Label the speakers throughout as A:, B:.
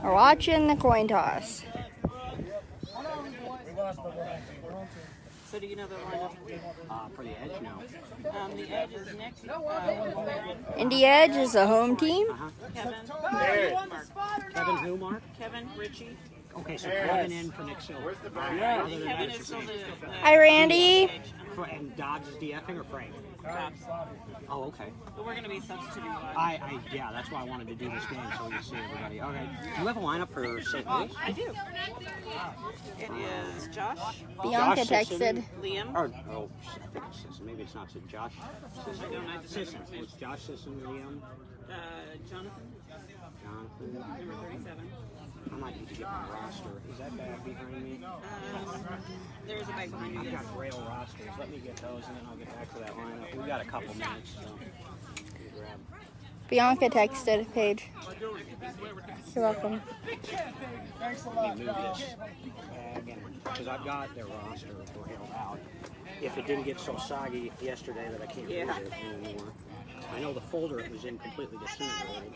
A: We're watching the coin toss.
B: So do you know the lineup?
C: For the Edge, no.
B: The Edge is next.
A: Indy Edge is the home team.
B: Kevin.
C: Kevin who, Mark?
B: Kevin, Richie.
C: Okay, so Kevin in for Nick Silver.
B: Kevin is still the
A: Hi, Randy.
C: And Dodge is DFing or Frank?
B: Tops.
C: Oh, okay.
B: But we're going to be substituting live.
C: Yeah, that's why I wanted to do this game so we can see everybody. Okay. Do you have a lineup for St. Louis?
B: I do. It is Josh.
A: Bianca
C: Josh
A: texted.
B: Liam.
C: I think it's Sisson. Maybe it's not Sisson. Josh Sisson. It's Josh Sisson, Liam.
B: Jonathan. Number 37.
C: I might need to get my roster. Is that bag behind me?
B: There is a bag behind you.
C: I've got rail rosters. Let me get those and then I'll get back to that lineup. We got a couple minutes, so grab.
A: Bianca texted Paige. You're welcome.
C: Let me move this bag because I've got their roster railed out. If it didn't get so soggy yesterday that I can't use it anymore. I know the folder it was in completely disintegrated.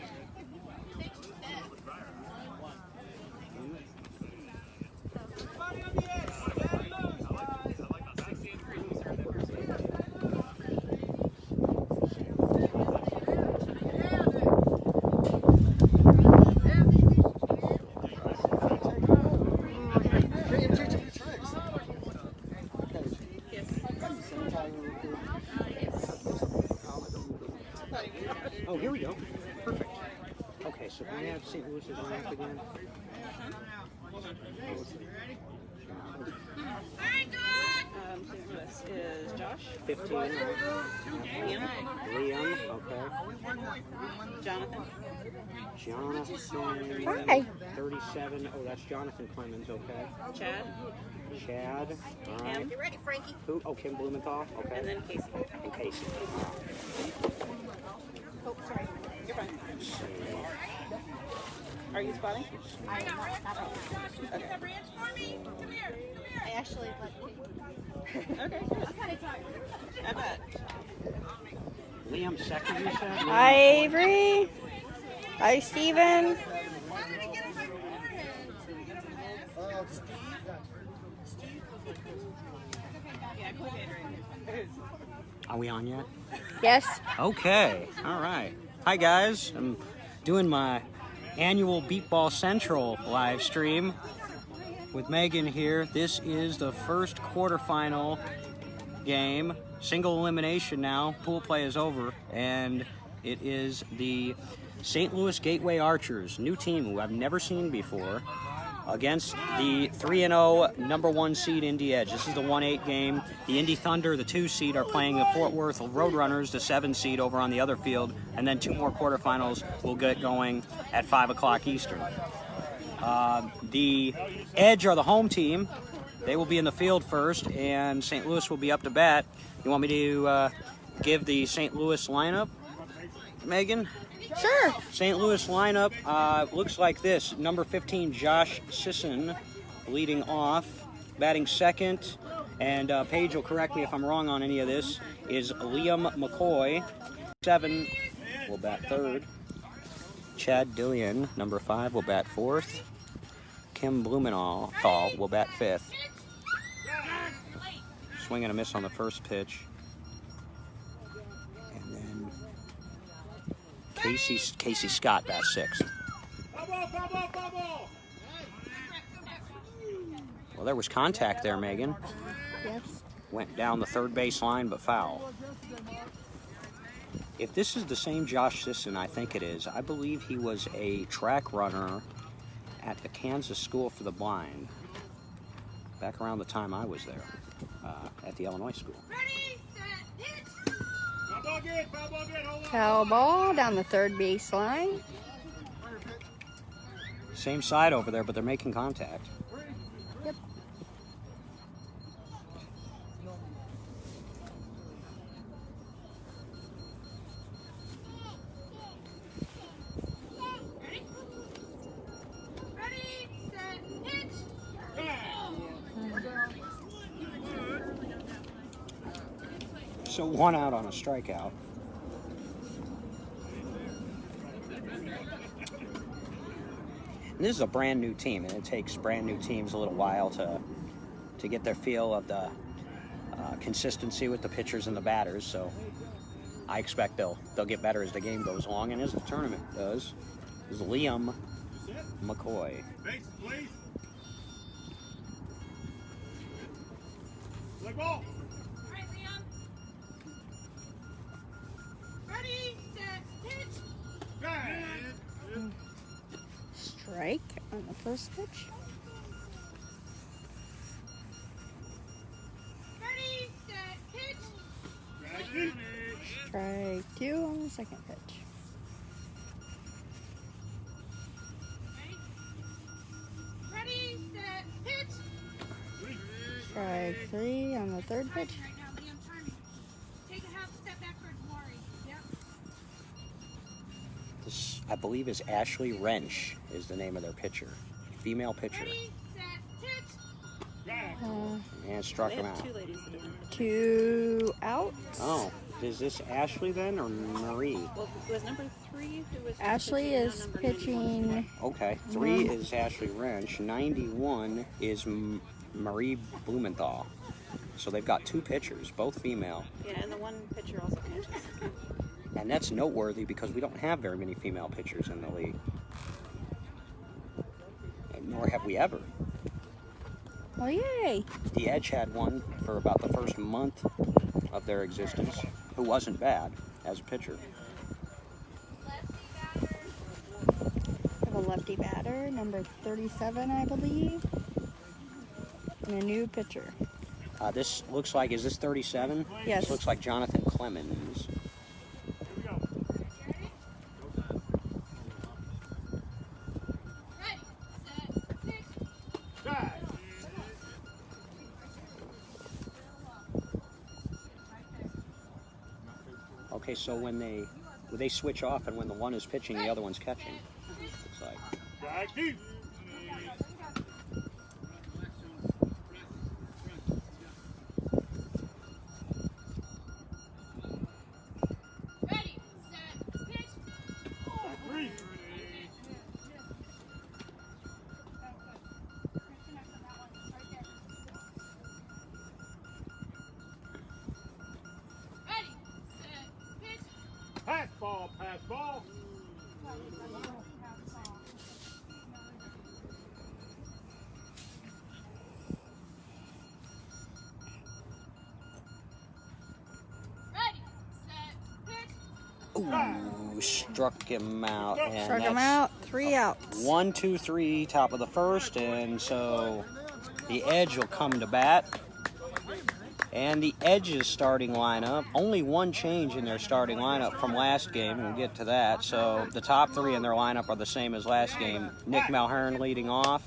C: Oh, here we go. Perfect. Okay, so can I have St. Louis's lineup again?
B: St. Louis is Josh.
C: 15. Liam. Okay.
B: Jonathan.
A: Hi.
C: 37. Oh, that's Jonathan Clemens. Okay.
B: Chad.
C: All right.
B: Kim. You ready, Frankie?
C: Who? Oh, Kim Blumenthal. Okay.
B: And then Casey.
C: And Casey.
B: Oh, sorry. You're fine. Are you spotting?
D: I am not.
B: Okay.
D: I actually like.
B: Okay.
D: I'm kind of tired.
B: I bet.
C: Liam second, you said?
A: Hi, Avery. Hi, Steven.
C: Are we on yet?
A: Yes.
C: Okay. All right. Hi, guys. I'm doing my annual Beatball Central live stream with Megan here. This is the first quarterfinal game. Single elimination now. Pool play is over. And it is the St. Louis Gateway Archers, new team who I've never seen before, against the 3-0 number 1 seed Indy Edge. This is the 1-8 game. The Indy Thunder, the 2 seed, are playing the Fort Worth Roadrunners, the 7 seed, over on the other field. And then 2 more quarterfinals will get going at 5 o'clock Eastern. The Edge are the home team. They will be in the field first, and St. Louis will be up to bat. You want me to give the St. Louis lineup, Megan?
A: Sure.
C: St. Louis lineup looks like this. Number 15, Josh Sisson, leading off. Batting second, and Paige will correct me if I'm wrong on any of this, is Liam Mccoy. 7 will bat third. Chad Dillian, number 5, will bat fourth. Kim Blumenthal will bat fifth. Swing and a miss on the first pitch. And then Casey Scott bats sixth. Well, there was contact there, Megan.
A: Yes.
C: Went down the third base line, but foul. If this is the same Josh Sisson, I think it is. I believe he was a track runner at the Kansas School for the Blind back around the time I was there at the Illinois school.
A: Foul ball down the third base line.
C: Same side over there, but they're making contact.
A: Yep.
C: So 1 out on a strikeout. this is a brand new team, and it takes brand new teams a little while to get their feel of the consistency with the pitchers and the batters. So I expect they'll get better as the game goes along, and as the tournament does. Is Liam McCoy.
E: Bases, please. Play ball.
F: All right, Liam. Ready, set, pitch.
E: Bang.
A: Strike on the first pitch.
F: Ready, set, pitch.
E: Ready.
A: Strike 2 on the second pitch.
F: Ready, set, pitch.
A: Strike 3 on the third pitch.
F: Timing right now, Liam, timing. Take a half step backward, Maury. Yep.
C: This, I believe, is Ashley Wrench is the name of their pitcher. Female pitcher.
F: Ready, set, pitch.
E: Bang.
C: And struck
B: They
C: him
B: have
C: out.
B: 2 ladies that are in it.
A: 2 outs.
C: Oh, is this Ashley then, or Marie?
B: Well, was number 3 who was
A: Ashley
B: pitching,
A: is
B: now number
A: pitching.
B: 91?
C: Okay, 3 is Ashley Wrench. 91 is Marie Blumenthal. So they've got 2 pitchers, both female.
B: Yeah, and the one pitcher also pitches.
C: And that's noteworthy because we don't have very many female pitchers in the league. And nor have we ever.
A: Oh, yay.
C: The Edge had one for about the first month of their existence, who wasn't bad as a pitcher.
A: Have a lefty batter, number 37, I believe. And a new pitcher.
C: This looks like, is this 37?
A: Yes.
C: This looks like Jonathan Clemens.
F: Ready, set, pitch.
E: Bang.
C: Okay, so when they switch off, and when the one is pitching, the other one's catching. Looks like.
E: Strike 2.
F: Ready, set, pitch.
E: 3.
F: Ready, set, pitch.
E: Pass ball, pass ball.
F: Ready, set, pitch.
C: Ooh, struck him out. And
A: Struck him
C: that's
A: out. 3 outs.
C: 1, 2, 3, top of the first, and so the Edge will come to bat. And the Edge's starting lineup, only one change in their starting lineup from last game, and we'll get to that. So the top 3 in their lineup are the same as last game. Nick Mulhern leading off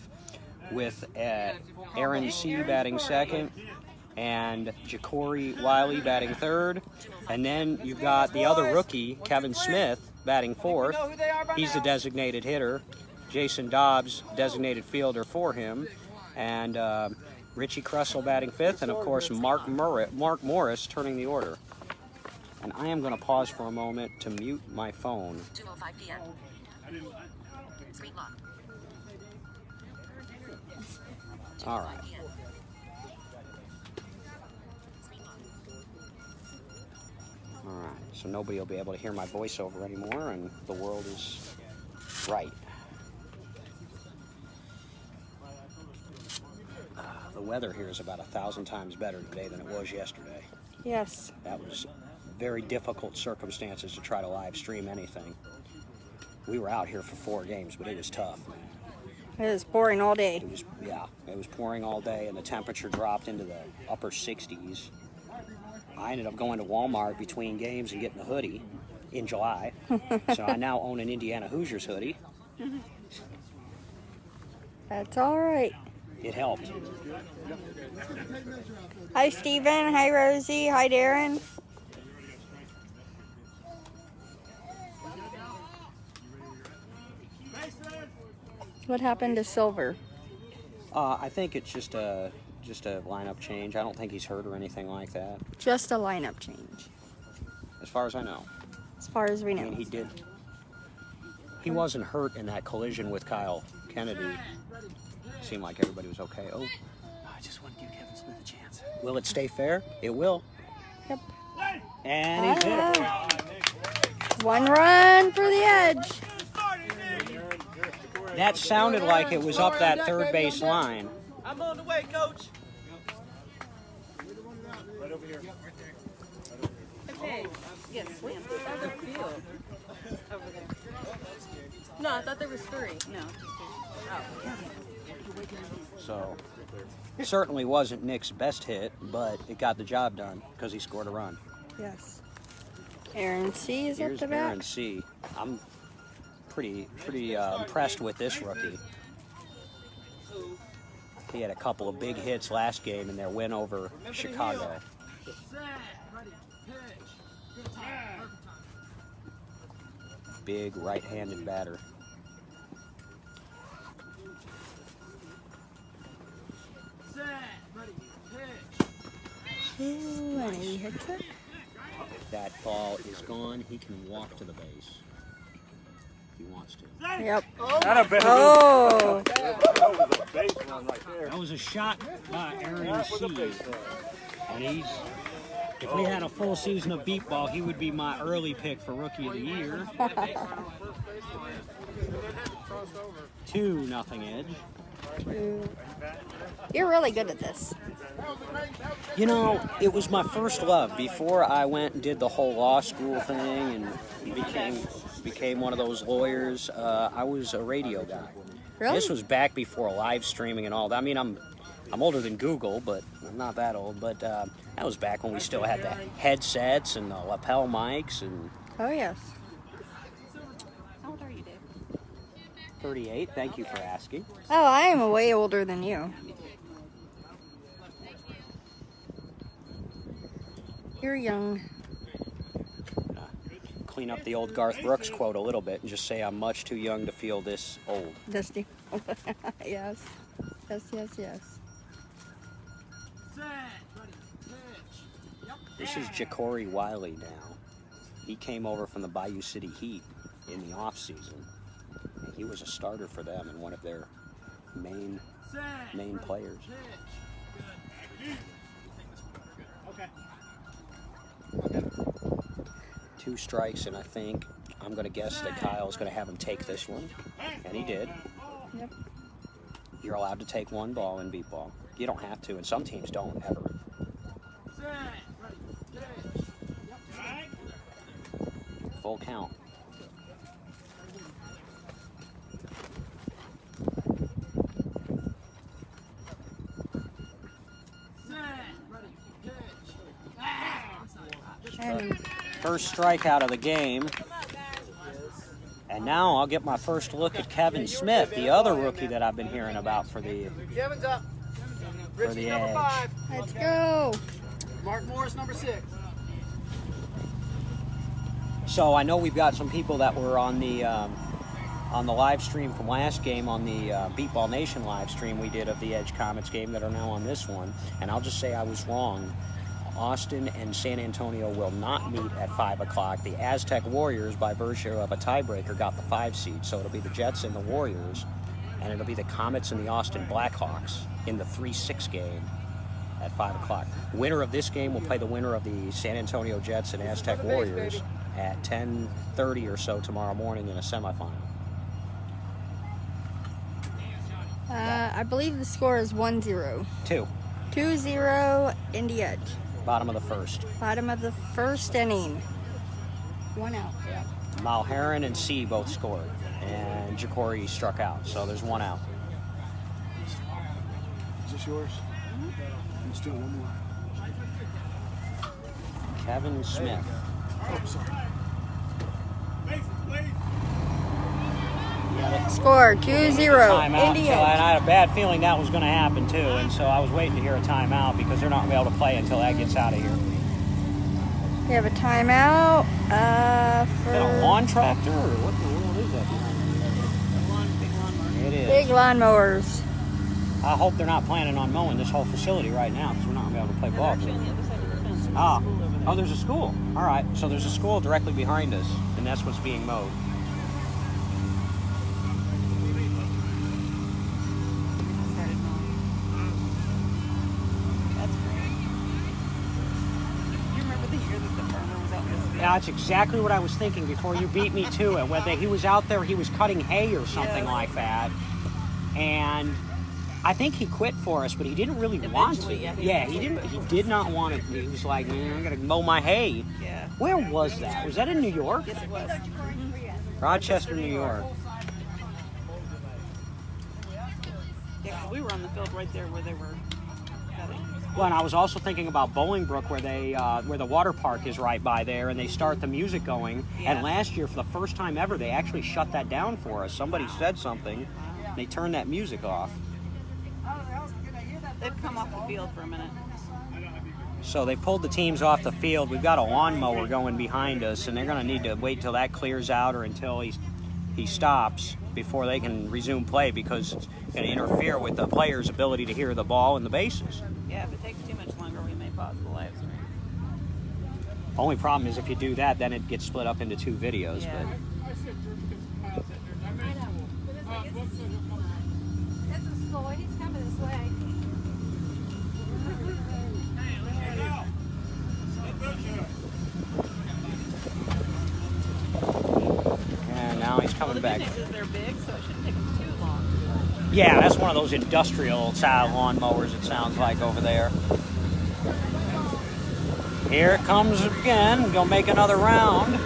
C: with Aaron C. batting second, and Jakori Wiley batting third. And then you've got the other rookie, Kevin Smith, batting fourth. He's the designated hitter. Jason Dobbs, designated fielder for him. And Richie Crussell batting fifth, and of course Mark Morris turning the order. And I am going to pause for a moment to mute my phone.
G: 2:05 p.m. Screen lock.
C: All right. All right. So nobody will be able to hear my voiceover anymore, and the world is right. The weather here is about 1,000 times better today than it was yesterday.
A: Yes.
C: That was very difficult circumstances to try to live stream anything. We were out here for 4 games, but it was tough, man.
A: It was pouring all day.
C: It was pouring all day, and the temperature dropped into the upper 60s. I ended up going to Walmart between games and getting a hoodie in July. So I now own an Indiana Hoosiers hoodie.
A: That's all right.
C: It helped.
A: Hi, Steven. Hi, Rosie. Hi, Darren. What happened to Silver?
C: I think it's just a lineup change. I don't think he's hurt or anything like that,
A: Just a lineup change,
C: as far as I know.
A: as far as we
C: I
A: know.
C: mean, he wasn't hurt in that collision with Kyle Kennedy, seemed like everybody was okay. Oh,
B: I just want to give Kevin Smith a chance.
C: will it stay fair? It will.
A: Yep.
C: And he's hit it.
A: One run for the edge.
C: That sounded like it was up that third base line.
B: I'm on the way, Coach.
E: Right over here.
H: Okay. Yes, ma'am. Other field. Over there. No, I thought there was 3. No.
C: So, it certainly wasn't Nick's best hit, but it got the job done because he scored a run.
A: Yes. Aaron C. is
C: Here's
A: up the bat.
C: Aaron C. I'm pretty impressed with this rookie. He had a couple of big hits last game in their win over Chicago. Big right-handed batter.
A: Ooh, and he hits it.
C: If that ball is gone, he can walk to the base. If he wants to.
A: Yep.
E: Not a bad
A: Oh.
E: That was a base run right there.
C: That was a shot by Aaron
E: That was a
C: C.
E: base run.
C: And if we had a full season of beat ball, he would be my early pick for Rookie of the Year. 2-0 Edge.
A: You're really good at this.
C: You know, it was my first love. Before I went and did the whole law school thing and became one of those lawyers, I was a radio guy.
A: Really?
C: This was back before live streaming and all that. I mean, I'm older than Google, but I'm not that old. But that was back when we still had the headsets and the lapel mics and.
A: Oh, yes.
H: How old are you, Dave?
C: 38. Thank you for asking.
A: Oh, I am way older than you. You're young.
C: Clean up the old Garth Brooks quote a little bit and just say I'm much too young to feel this old.
A: Dusty. Yes. Yes, yes, yes.
C: This is Jakori Wiley now. He came over from the Bayou City Heat in the off season. And he was a starter for them and one of their main players.
E: Okay.
C: 2 strikes, and I think I'm going to guess that Kyle's going to have him take this one, and he did.
A: Yep.
C: You're allowed to take 1 ball in beat ball. You don't have to, and some teams don't ever. Full count.
A: And
C: First strikeout of the game. And now I'll get my first look at Kevin Smith, the other rookie that I've been hearing about for the
B: Kevin's up.
C: for
B: Richie
C: the
B: number
C: Edge.
B: 5.
A: let's go.
B: Mark Morris number 6.
C: So I know we've got some people that were on the live stream from last game, on the Beat Ball Nation live stream we did of the Edge Comets game, that are now on this one. And I'll just say I was wrong. Austin and San Antonio will not meet at 5 o'clock. The Aztec Warriors, by virtue of a tiebreaker, got the 5 seed. So it'll be the Jets and the Warriors, and it'll be the Comets and the Austin Blackhawks in the 3-6 game at 5 o'clock. Winner of this game will play the winner of the San Antonio Jets and Aztec Warriors at 10:30 or so tomorrow morning in a semifinal.
A: I believe the score is 1-0.
C: 2,
A: 2-0 Indy Edge.
C: bottom of the first.
A: Bottom of the first inning. 1 out.
C: Mulherron and C both scored, and Jakori struck out, so there's 1 out.
E: Is this yours? Let's do one more.
C: Kevin Smith.
E: Oh, sorry.
A: Score 2-0
C: Timeout.
A: Indy
C: So, and
A: Edge.
C: I had a bad feeling that was going to happen too, and so I was waiting to hear a timeout because they're not going to be able to play until that gets out of here.
A: We have a timeout
C: Is that a
A: for
C: lawn tractor or what the world is that? It is.
A: big lawnmowers.
C: I hope they're not planning on mowing this whole facility right now because we're not going to be able to play ball.
H: Actually, on the other side of the fence.
C: Oh, there's a school. All right, so there's a school directly behind us, and that's what's being mowed. Yeah, that's exactly what I was thinking before you beat me to it. Whether he was out there, he was cutting hay or something like that. And I think he quit for us, but he didn't really want to. Yeah, he didn't. He did not want it. He was like, man, I gotta mow my hay.
B: Yeah.
C: Where was that? Was that in New York?
B: Yes, it was.
C: Rochester, New York.
B: Yeah, 'cause we were on the field right there where they were cutting.
C: Well, and I was also thinking about Bolingbrook, where the water park is right by there, and they start the music going.
B: Yeah.
C: And last year, for the first time ever, they actually shut that down for us. Somebody said something, and they turned that music off.
B: They've come off the field for a minute.
C: So they pulled the teams off the field. We've got a lawnmower going behind us, and they're going to need to wait till that clears out or until he stops before they can resume play, because it's going to interfere with the players' ability to hear the ball and the bases.
B: Yeah, if it takes too much longer, we may pause the live stream.
C: Only problem is if you do that, then it gets split up into 2 videos.
B: Yeah.
D: This is Floyd. He's coming this way.
C: And now he's coming back.
B: The good news is they're big, so it shouldn't take them too long.
C: Yeah, that's one of those industrial style lawnmowers, it sounds like, over there. Here it comes again. Gonna make another round.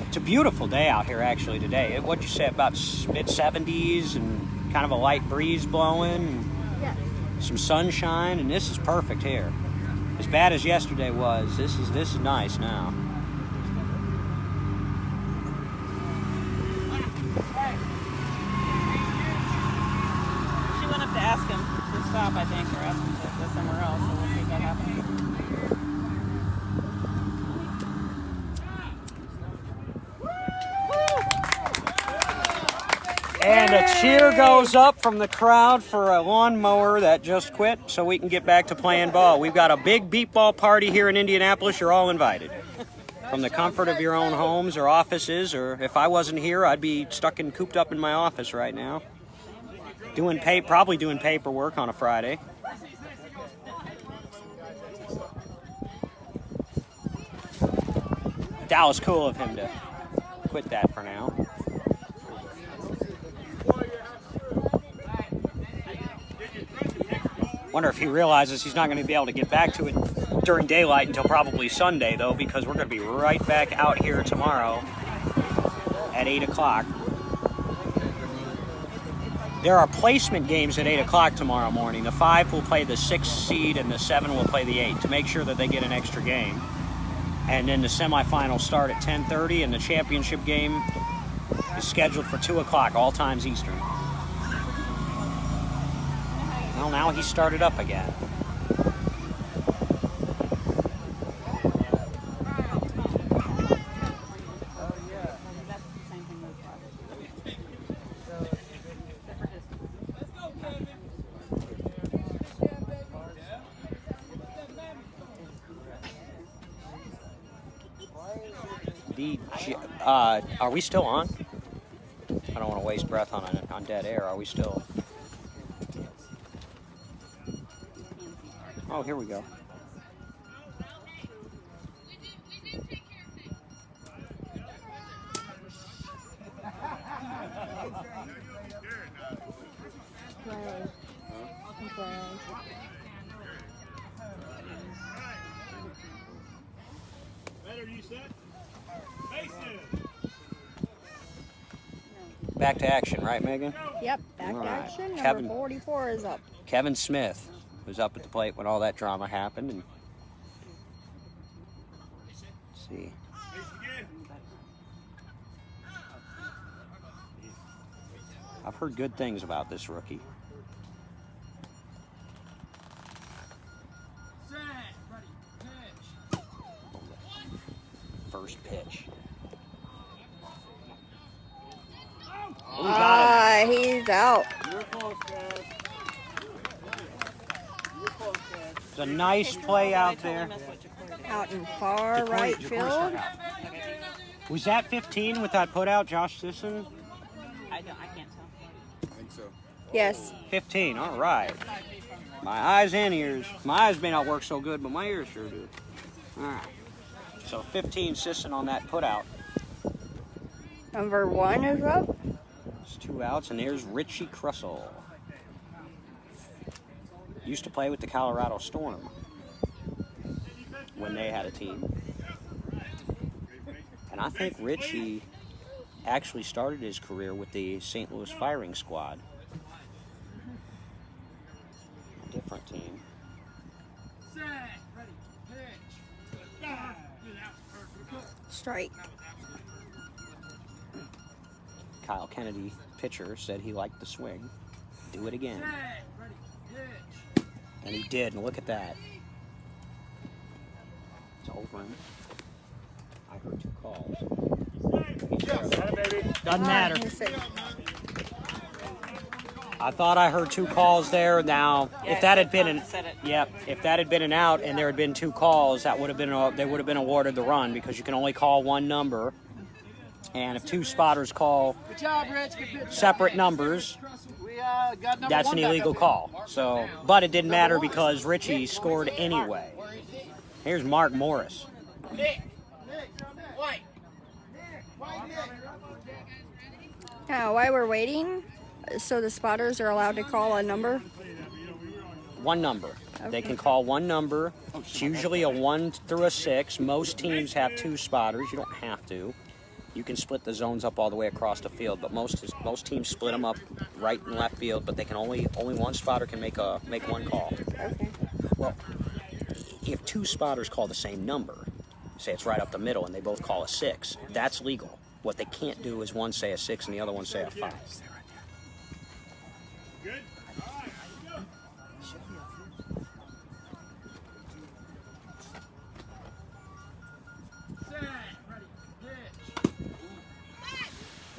C: It's a beautiful day out here, actually, today. What'd you say, about mid-70s and kind of a light breeze blowing,
D: Yes.
C: and some sunshine, and this is perfect here. As bad as yesterday was, this is nice now.
B: She went up to ask him to stop, I think, or ask him to go somewhere else, so we'll see if that happens.
C: And a cheer goes up from the crowd for a lawnmower that just quit so we can get back to playing ball. We've got a big beep ball party here in Indianapolis. You're all invited. From the comfort of your own homes or offices, or if I wasn't here, I'd be stuck and cooped up in my office right now. Probably doing paperwork on a Friday. That was cool of him to quit that for now. Wonder if he realizes he's not going to be able to get back to it during daylight until probably Sunday, though, because we're going to be right back out here tomorrow at 8 o'clock. There are placement games at 8 o'clock tomorrow morning. The 5 will play the 6th seed and the 7 will play the 8 to make sure that they get an extra game. And then the semifinals start at 10:30, and the championship game is scheduled for 2 o'clock, all times Eastern. Well, now he's started up again. Are we still on? I don't want to waste breath on dead air. Are we still? Oh, here we go. Back to action, right, Megan?
A: Yep, back
C: All
A: to
C: right.
A: action.
C: Kevin.
A: Number 44 is up.
C: Kevin Smith was up at the plate when all that drama happened. And let's see. I've heard good things about this rookie. First pitch.
A: He's out.
C: It's a nice play out there.
A: Out in far right field.
C: Was that 15 with that put out, Josh Sisson?
B: I can't tell.
E: I think so.
A: Yes.
C: 15, all right. My eyes and ears. My eyes may not work so good, but my ears sure do. All right. So 15 sissing on that put out.
A: Number 1 is up.
C: It's 2 outs, and there's Richie Crussell. Used to play with the Colorado Storm when they had a team. And I think Richie actually started his career with the St. Louis Firing Squad. A different team.
A: Strike.
C: Kyle Kennedy, pitcher, said he liked the swing. Do it again. And he did, and look at that. It's over him. I heard 2 calls. Doesn't matter. I thought I heard 2 calls there. Now, if that had been if that had been an out and there had been 2 calls, that would have been they would have been awarded the run because you can only call 1 number. And if 2 spotters call separate numbers, that's an illegal call. So, but it didn't matter because Richie scored anyway. Here's Mark Morris.
A: Now, while we're waiting, so the spotters are allowed to call a number?
C: 1 number.
A: Okay.
C: They can call 1 number. It's usually a 1 through a 6. Most teams have 2 spotters. You don't have to. You can split the zones up all the way across the field, but most teams split them up right and left field. But they can only 1 spotter can make 1 call.
A: Okay.
C: Well, if 2 spotters call the same number, say it's right up the middle, and they both call a 6, that's legal. What they can't do is one say a 6 and the other one say a 5.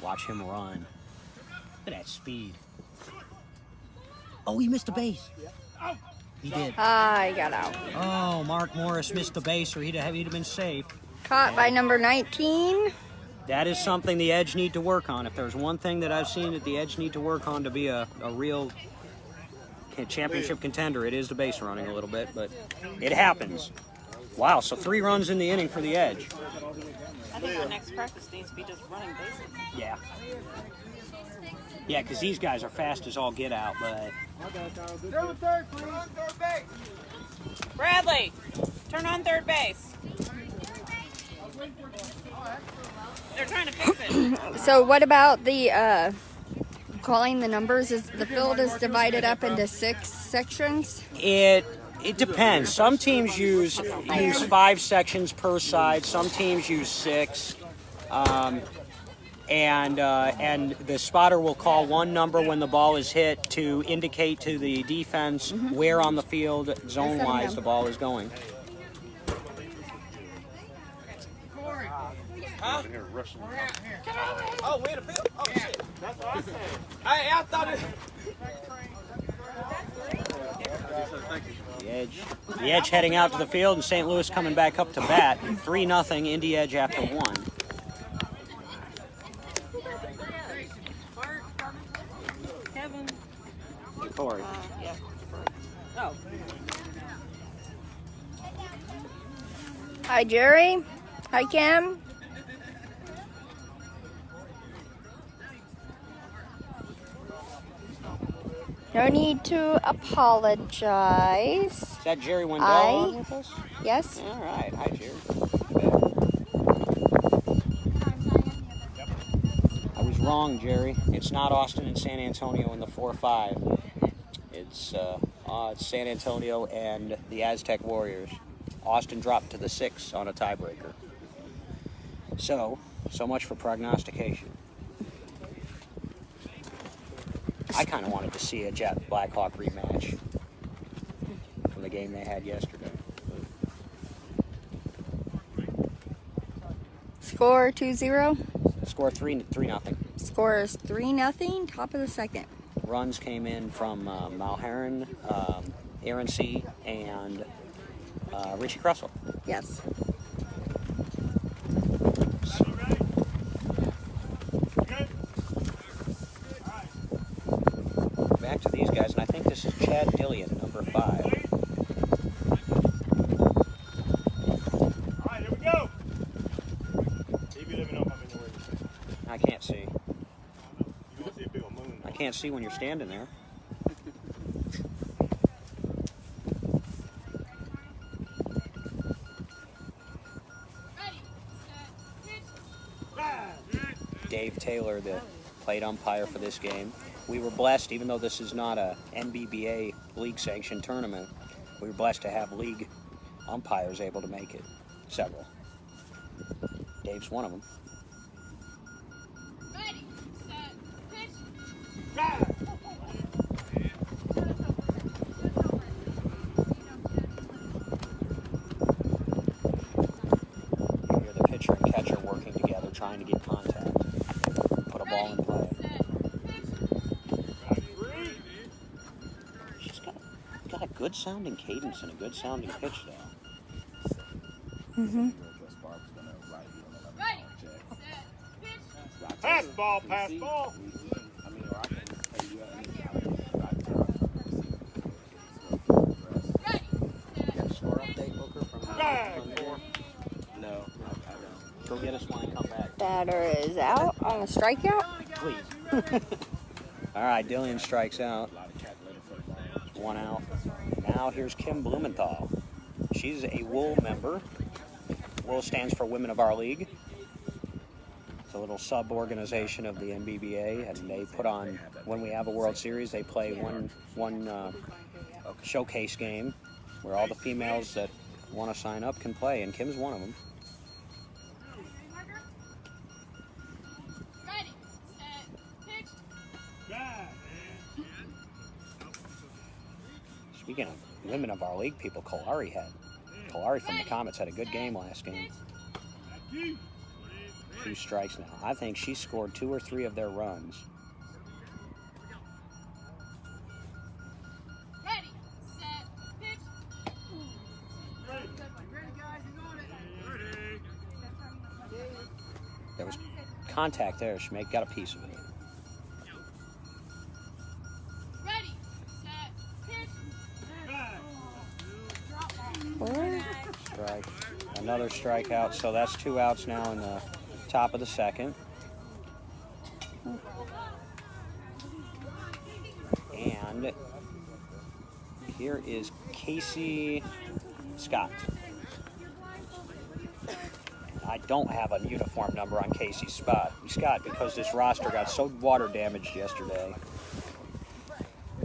C: Watch him run. Look at that speed. Oh, he missed a base. He did.
A: I got out.
C: Oh, Mark Morris missed the base, or he'd have been safe.
A: Caught by number 19.
C: That is something the Edge need to work on. If there's one thing that I've seen that the Edge need to work on to be a real championship contender, it is the base running a little bit, but it happens. Wow, so 3 runs in the inning for the Edge.
B: I think our next practice needs to be just running bases.
C: Yeah. Yeah, because these guys are fast as all get out, but...
B: Bradley, turn on third base. They're trying to fix it.
A: So what about the calling the numbers? Is the field is divided up into 6 sections?
C: It depends. Some teams use 5 sections per side. Some teams use 6. And the spotter will call 1 number when the ball is hit to indicate to the defense where on the field, zone-wise, the ball is going.
E: Huh?
I: Oh, we in the field? Oh, shit. That's what I said. Hey, I thought it...
C: The Edge heading out to the field, and St. Louis coming back up to bat. 3-0 Indy Edge after 1.
B: Kevin.
C: Corey.
B: Yeah. Oh.
A: Hi, Jerry. Hi, Cam. No need to apologize.
C: Is that Jerry Wendell on with us?
A: Yes.
C: All right. Hi, Jerry. I was wrong, Jerry. It's not Austin and San Antonio in the 4-5. It's San Antonio and the Aztec Warriors. Austin dropped to the 6 on a tiebreaker. So much for prognostication. I kind of wanted to see a Jet Blackhawk rematch from the game they had yesterday.
A: Score 2-0.
C: Score 3-0.
A: Score is 3-0. Top of the second.
C: Runs came in from Malheron, Aaron C., and Richie Crussell.
A: Yes.
C: Back to these guys, and I think this is Chad Dillion, number 5.
E: All right, here we go. Maybe let me know if I'm in the way.
C: I can't see.
E: You want to see a big old moon?
C: I can't see when you're standing there. Dave Taylor, the plate umpire for this game. We were blessed, even though this is not a NBBA league-sanctioned tournament, we were blessed to have league umpires able to make it. Several. Dave's one of them.
F: Ready, set, pitch.
C: You hear the pitcher and catcher working together, trying to get contact. Put a ball in play. She's got a good sounding cadence and a good sounding pitch, though.
A: Mm-hmm.
F: Ready, set, pitch.
E: Pass ball, pass ball.
F: Ready, set,
C: Score update, Booker, from
I: No.
C: Go get us when I come back.
A: Batter is out on a strikeout.
C: Please. All right, Dillion strikes out. 1 out. Now here's Kim Blumenthal. She's a WOOL member. WOOL stands for Women of Our League. It's a little sub-organization of the NBBA, and they put on, when we have a World Series, they play one showcase game where all the females that want to sign up can play, and Kim's one of them.
F: ready, set, pitch.
C: Speaking of Women of Our League people, Kalari from the Comets had a good game last game. 2 strikes now. I think she scored 2 or 3 of their runs.
F: Ready, set, pitch.
C: There was contact there. She got a piece of it.
F: Ready, set, pitch.
C: Strike. Another strikeout. So that's 2 outs now in the top of the second. And here is Casey Scott. I don't have a uniform number on Casey Scott because this roster got so water damaged yesterday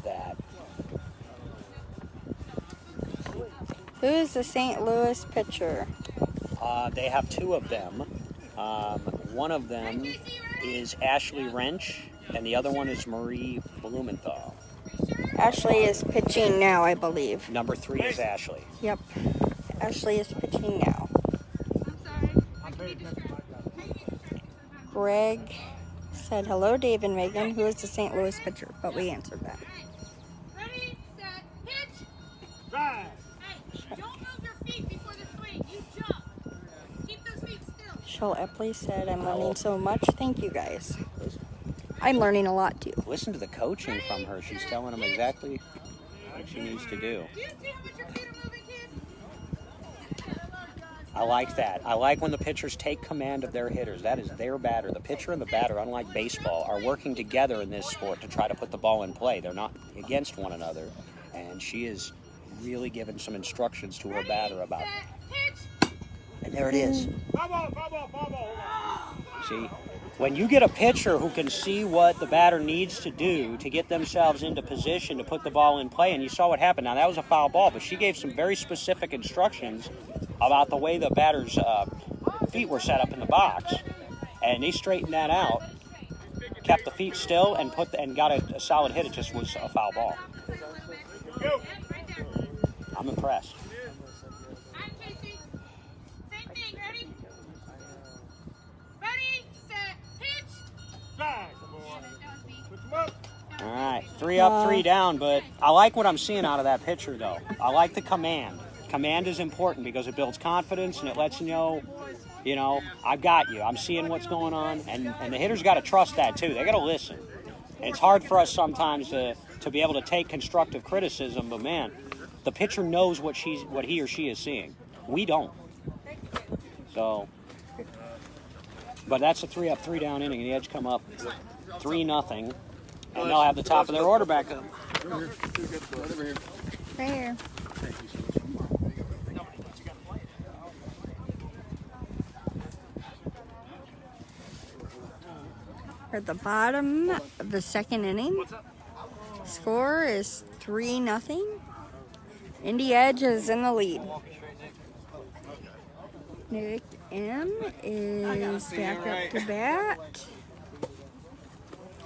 C: that
A: Who is the St. Louis pitcher?
C: they have 2 of them. One of them is Ashley Wrench, and the other one is Marie Blumenthal.
A: Ashley is pitching now, I believe.
C: Number 3 is Ashley.
A: Yep. Ashley is pitching now.
F: I'm sorry.
A: Greg said, hello, Dave and Megan. Who is the St. Louis pitcher? But we answered that.
F: Ready, set, pitch. Hey, don't move your feet before the swing. You jump. Keep those feet still.
A: Shell Epley said, I'm learning so much. Thank you, guys. I'm learning a lot, too.
C: Listen to the coaching from her. She's telling them exactly what she needs to do.
F: Do you see how much your feet are moving, kids?
C: I like that. I like when the pitchers take command of their hitters. That is their batter. The pitcher and the batter, unlike baseball, are working together in this sport to try to put the ball in play. They're not against one another. And she is really giving some instructions to her batter about it. And there it is. See, when you get a pitcher who can see what the batter needs to do to get themselves into position to put the ball in play, and you saw what happened. Now, that was a foul ball, but she gave some very specific instructions about the way the batter's feet were set up in the box, and they straightened that out, kept the feet still, and got a solid hit. It just was a foul ball. I'm impressed.
F: I'm Casey. Same thing. Ready? Ready, set, pitch.
C: All right, 3 up, 3 down, but I like what I'm seeing out of that pitcher, though. I like the command. Command is important because it builds confidence and it lets you know, I've got you. I'm seeing what's going on, and the hitters got to trust that too. They got to listen. And it's hard for us sometimes to to be able to take constructive criticism. But man, the pitcher knows what he or she is seeing. We don't. So, but that's a 3-up, 3-down inning, and the Edge come up 3-0, and they'll have the top of their order back up.
A: Right here. We're at the bottom of the second inning. Score is 3-0. Indy Edge is in the lead. Nick M is back up to bat.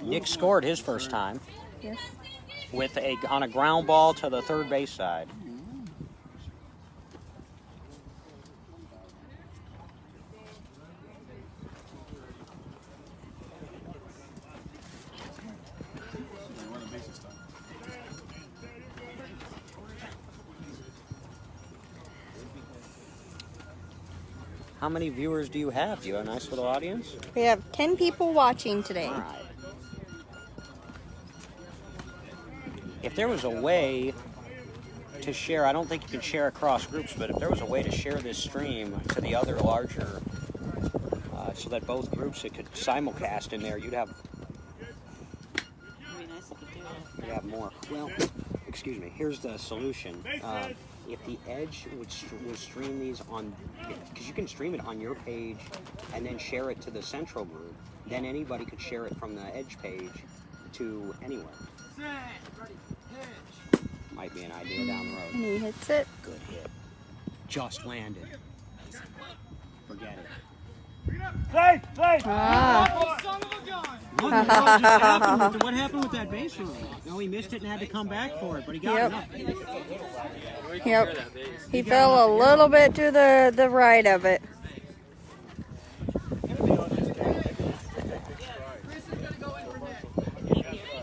C: Nick scored his first time.
A: Yes.
C: On a ground ball to the third base side. How many viewers do you have? Do you have a nice little audience?
A: We have 10 people watching today.
C: All right. If there was a way to share, I don't think you can share across groups, but if there was a way to share this stream to the other larger, so that both groups it could simulcast in there, you'd have more. Well, excuse me. Here's the solution. If the Edge would stream these on, because you can stream it on your page and then share it to the central group, then anybody could share it from the Edge page to anywhere. Might be an idea down the road.
A: And he hits it.
C: Good hit. Just landed. Forget it.
E: Play!
A: Ah.
C: What happened with that base running? No, he missed it and had to come back for it, but he got it.
A: Yep. He fell a little bit to the right of it.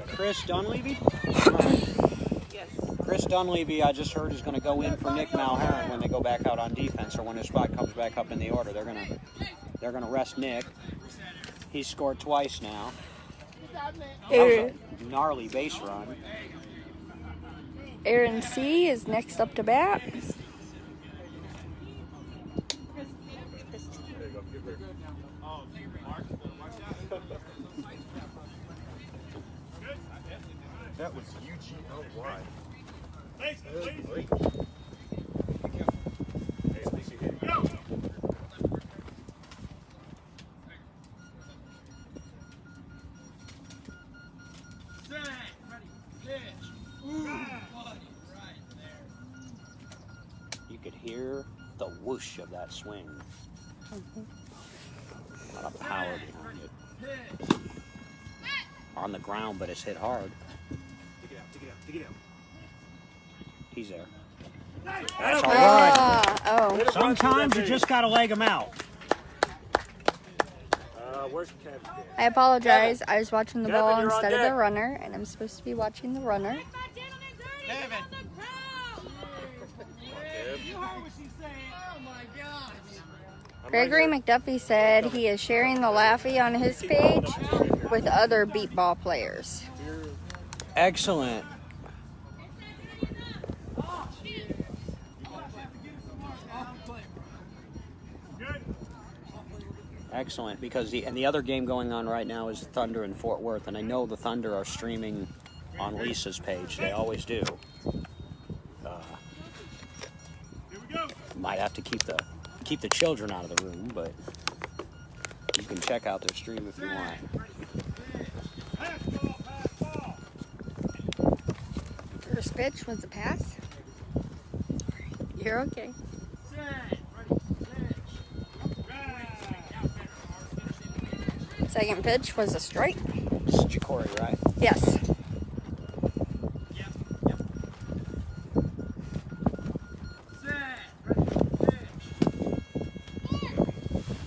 C: Chris Dunleavy? Chris Dunleavy, I just heard, is going to go in for Nick Malheron when they go back out on defense, or when his spot comes back up in the order. They're going to rest Nick. He's scored twice now. That was a gnarly base run.
A: Aaron C. is next up to bat.
E: That was UGLY.
C: You could hear the whoosh of that swing. A lot of power behind it. On the ground, but it's hit hard.
E: Dig it out.
C: He's there. That's all right. Sometimes you just got to leg him out.
E: Where's Kevin?
A: I apologize. I was watching the ball instead of the runner, and I'm supposed to be watching the runner. Gregory McDuffie said he is sharing the Laffy on his page with other beat ball players.
C: Excellent. Excellent, because the other game going on right now is Thunder in Fort Worth, and I know the Thunder are streaming on Lisa's page. They always do. Might have to keep the children out of the room, but you can check out their stream if you want.
A: First pitch was a pass. You're okay. Second pitch was a strike.
C: This is Jakori, right?
A: Yes.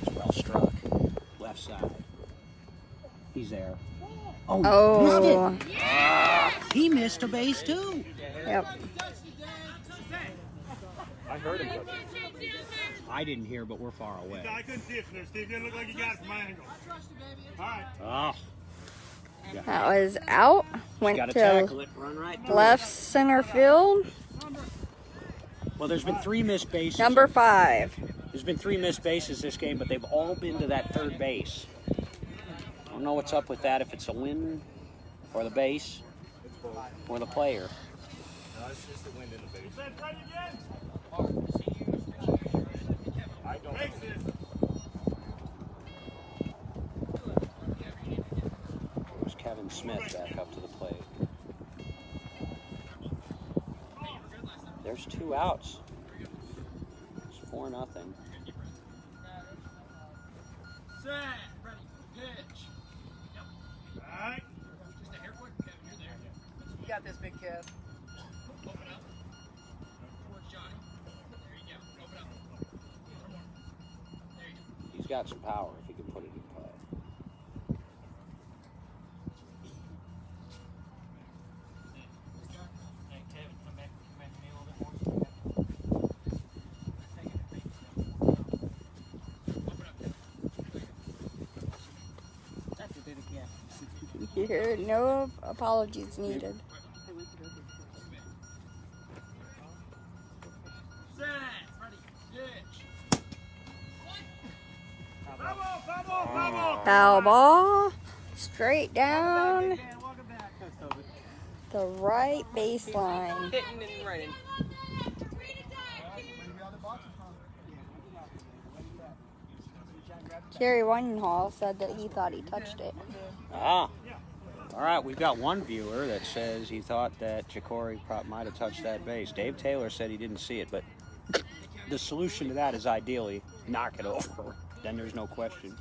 C: It's well struck. Left side. He's there.
A: Oh.
C: Missed it. He missed a base too.
A: Yep.
E: I heard him.
C: I didn't hear, but we're far away.
E: I couldn't see it from there, Steve. It didn't look like you got it from my angle. All right.
C: Oh.
A: That was out. went
C: Got to
A: to
C: tackle it, run right through
A: left center field.
C: it. Well, there's been 3 missed bases.
A: Number 5.
C: There's been 3 missed bases this game, but they've all been to that third base. I don't know what's up with that, if it's a wind or the base or the player.
E: No, it's just the wind in the base. I don't know.
C: There's Kevin Smith back up to the plate. There's 2 outs. It's 4-0.
I: Set, ready, pitch. Alright. Just a hair quick, Kevin, you're there. You got this, big Kev. Open up. Towards Johnny. There you go. Open up. One more. There you go.
C: He's got some power if he can put it in play.
I: Hey, Kevin, come back to me a little bit more. That's a bit again.
A: Here, no apologies needed.
I: Set, ready, pitch.
A: Foul ball. Straight down the right baseline.
H: Hitting and running.
A: Jerry Weinhall said that he thought he touched it.
C: Ah. All right, we've got one viewer that says he thought that Jakori might have touched that base. Dave Taylor said he didn't see it, but the solution to that is ideally knock it over. Then there's no question.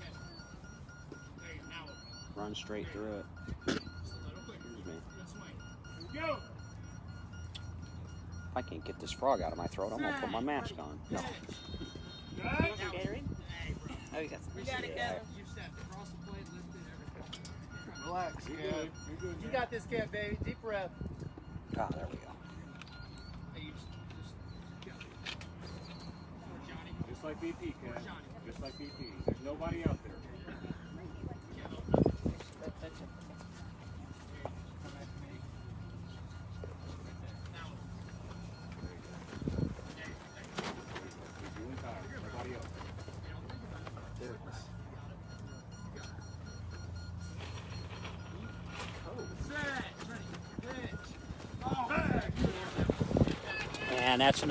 C: Run straight through it. Excuse me. If I can't get this frog out of my throat, I'm going to put my mask on. No.
H: Gatorade? Oh, you got some.
I: We got it, Kevin. Relax, Kev. You got this, Kev, baby. Deep breath.
C: Ah, there we go.
E: Just like BP, Kev. Just like BP. There's nobody out there. You and Tyler. Nobody else.
C: And that's a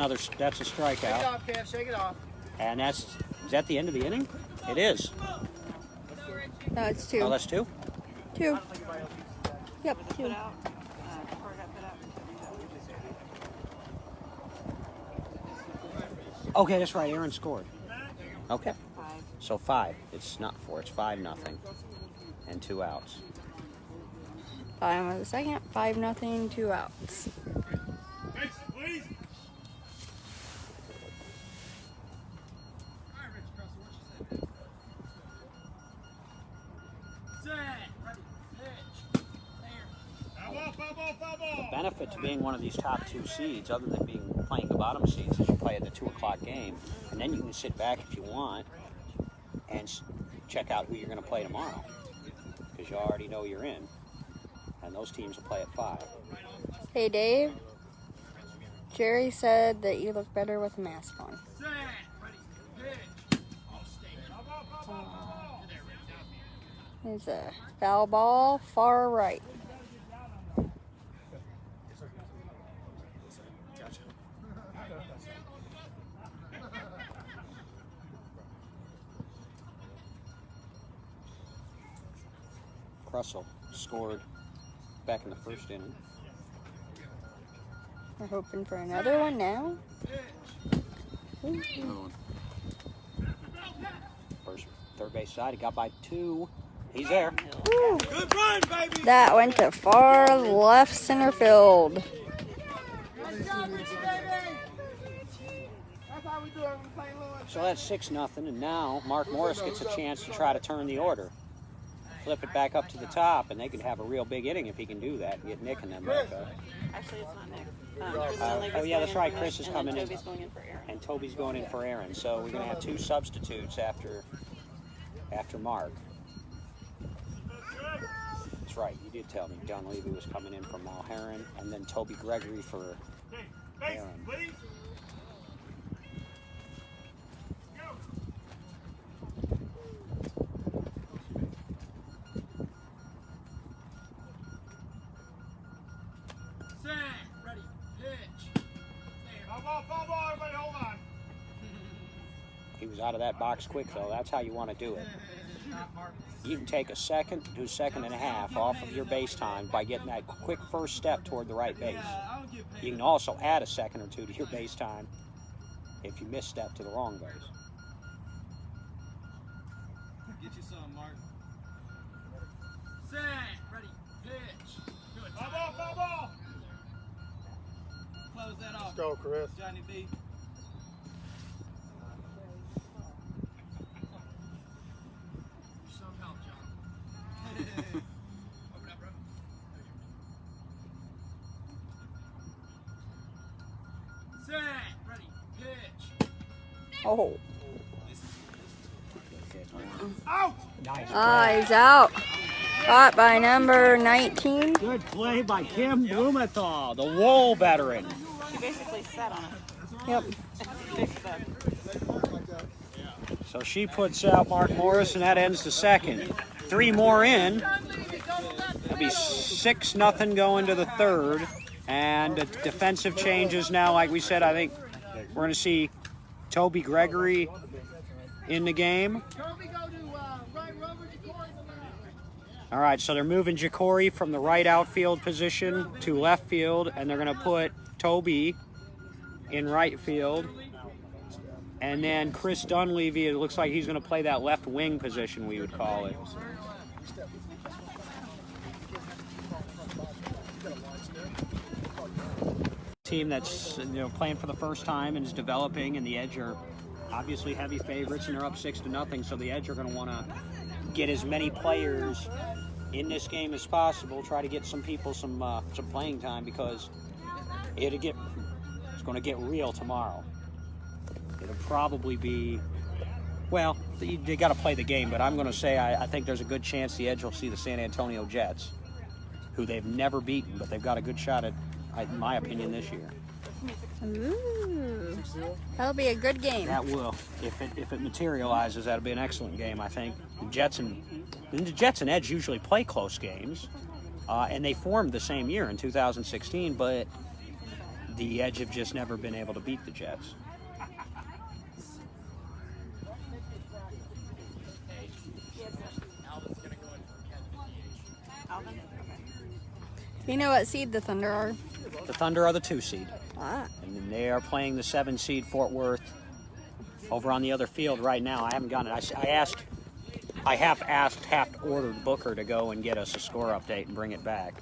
C: strikeout.
I: Shake it off, Kev. Shake it off.
C: And is that the end of the inning? It is.
A: No, it's 2.
C: Oh, that's 2?
A: 2. Yep, 2.
C: Okay, that's right. Aaron scored. Okay. So 5. It's not 4. It's 5-0. And 2 outs.
A: Bottom of the second. 5-0. 2 outs.
E: Thanks, please.
I: All right, Richie Crussell, what you say, man? Set, ready, pitch. There.
E: Foul ball.
C: The benefit to being one of these top 2 seeds, other than playing the bottom seeds, is you play at the 2 o'clock game, and then you can sit back if you want and check out who you're going to play tomorrow, because you already know you're in, and those teams will play at 5.
A: Hey, Dave. Jerry said that you look better with a mask on.
I: Set, ready, pitch. All stay.
A: There's a foul ball far right.
C: Crussell scored back in the first inning.
A: We're hoping for another one now.
C: First, third base side, he got by 2. He's there.
A: Woo.
I: Good run, baby.
A: That went to far left center field.
I: Nice job, Richie, baby. That's how we do it when we play Louis.
C: So that's 6-0, and now Mark Morris gets a chance to try to turn the order. Flip it back up to the top, and they could have a real big inning if he can do that and get Nick and them back up.
H: Actually, it's not Nick.
C: Oh, yeah, that's right. Chris is
H: and
C: coming
H: then
C: in.
H: Toby's going in for Aaron.
C: And Toby's going in for Aaron. So we're going to have 2 substitutes after Mark. That's right. You did tell me Dunleavy was coming in from Mulherron, and then Toby Gregory for Aaron.
E: Please.
I: Set. Ready. Pitch. There.
E: Foul ball, everybody hold on.
C: He was out of that box quick, though. That's how you want to do it. You can take a second to a second and a half off of your base time by getting that quick first step toward the right base. You can also add a second or two to your base time if you misstep to the wrong base.
I: Get you some, Mark. Set. Ready. Pitch. Good.
E: Foul ball.
I: Close that off.
E: Let's go, Chris.
I: Johnny B. Some help, John. Open up, bro. Set. Ready. Pitch.
A: Oh.
E: Out.
C: Nice.
A: He's out. Caught by number 19.
C: Good play by Kim Blumenthal, the Wool veteran.
B: She basically sat on it.
A: Yep.
B: Big set.
C: So she puts out Mark Morris, and that ends the second. 3 more in. It'll be 6-0 going to the third. And the defensive changes now, like we said, I think we're going to see Toby Gregory in the game. All right, so they're moving Jakori from the right outfield position to left field, and they're going to put Toby in right field. And then Chris Dunleavy, it looks like he's going to play that left wing position, we would call it. Team that's playing for the first time and is developing, and the Edge are obviously heavy favorites, and they're up 6-0. So the Edge are going to want to get as many players in this game as possible. Try to get some people some playing time, because it's going to get real tomorrow. It'll probably be, well, they got to play the game, but I'm going to say I think there's a good chance the Edge will see the San Antonio Jets, who they've never beaten, but they've got a good shot at, in my opinion, this year.
A: Ooh. That'll be a good game.
C: That will. If it materializes, that'll be an excellent game, I think. The Jets and Edge usually play close games, and they formed the same year in 2016, but the Edge have just never been able to beat the Jets.
B: Alvin?
A: Do you know what seed the Thunder are?
C: The Thunder are the 2 seed.
A: Ah.
C: And they are playing the 7 seed Fort Worth over on the other field right now. I haven't gotten it. I half ordered Booker to go and get us a score update and bring it back.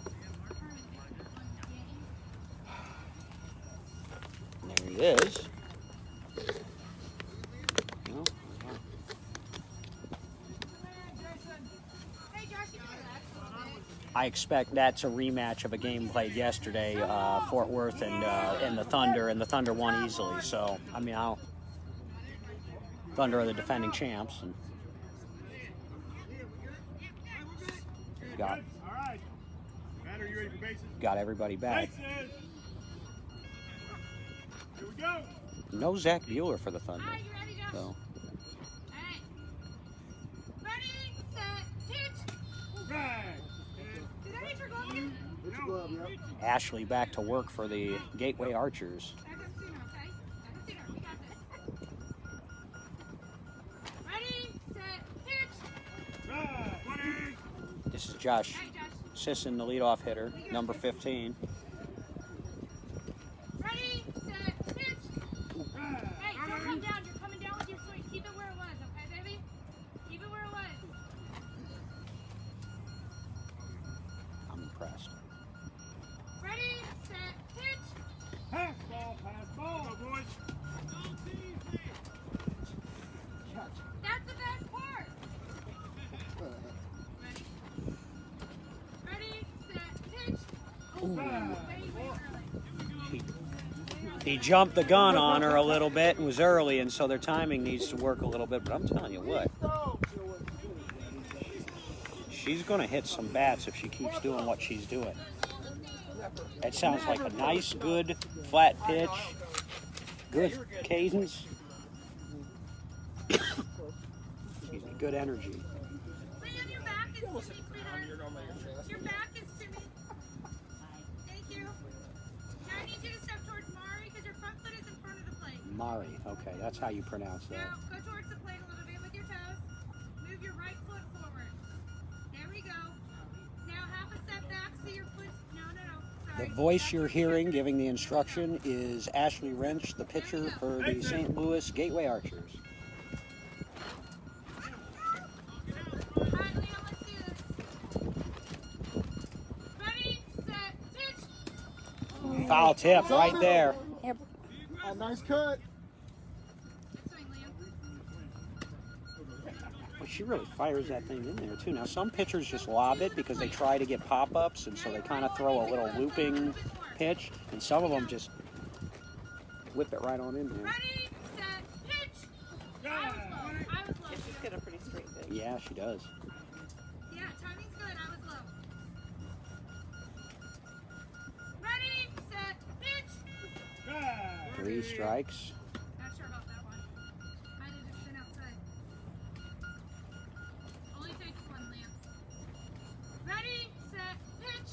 C: And there he is. Oh, yeah. I expect that's a rematch of a game played yesterday, Fort Worth and the Thunder won easily. So, I mean, Thunder are the defending champs, and got everybody back.
E: Here we go.
C: No Zach Bueller for the Thunder. So.
F: Ready, set, pitch.
E: Right.
F: Did I hit your glove yet?
C: Ashley back to work for the Gateway Archers.
F: I haven't seen her, okay? I haven't seen her. We got this. Ready, set, pitch.
E: Right.
C: This is Josh
F: Hey, Josh.
C: Sisson, the leadoff hitter, number 15.
F: Ready, set, pitch. Hey, don't come down. You're coming down with your swing. Keep it where it was, okay, baby? Keep it where it was.
C: I'm impressed.
F: Ready, set, pitch.
E: Pass ball, boys.
F: That's the best part. Ready, set, pitch.
C: He jumped the gun on her a little bit and was early, and so their timing needs to work a little bit. But I'm telling you what, she's going to hit some bats if she keeps doing what she's doing. That sounds like a nice, good, flat pitch. Good cadence. Excuse me, good energy.
F: Liam, your back is to me, sweetheart. Your back is to me. Thank you. Now I need you to step towards Mari because your front foot is in front of the plate.
C: Mari, okay, that's how you pronounce that.
F: Now go towards the plate a little bit with your toes. Move your right foot forward. There we go. Now half a step back so your foot. No.
C: The
F: Sorry.
C: voice you're hearing giving the instruction is Ashley Wrench, the pitcher for the St. Louis Gateway Archers.
F: All right, Liam, let's do this. Ready, set, pitch.
C: Foul tip right there.
A: Yep.
E: Nice cut.
F: Good swing, Liam.
C: Well, she really fires that thing in there too. Now some pitchers just lob it because they try to get pop-ups, and so they kind of throw a little looping pitch, and some of them just whip it right on in there.
F: Ready, set, pitch. I was low.
B: Yeah, she's got a pretty straight pitch.
C: Yeah, she does.
F: Yeah, timing's good. I was low. Ready, set, pitch.
C: 3 strikes.
F: Not sure about that one. Might have just been outside. Only takes one, Liam. Ready, set, pitch.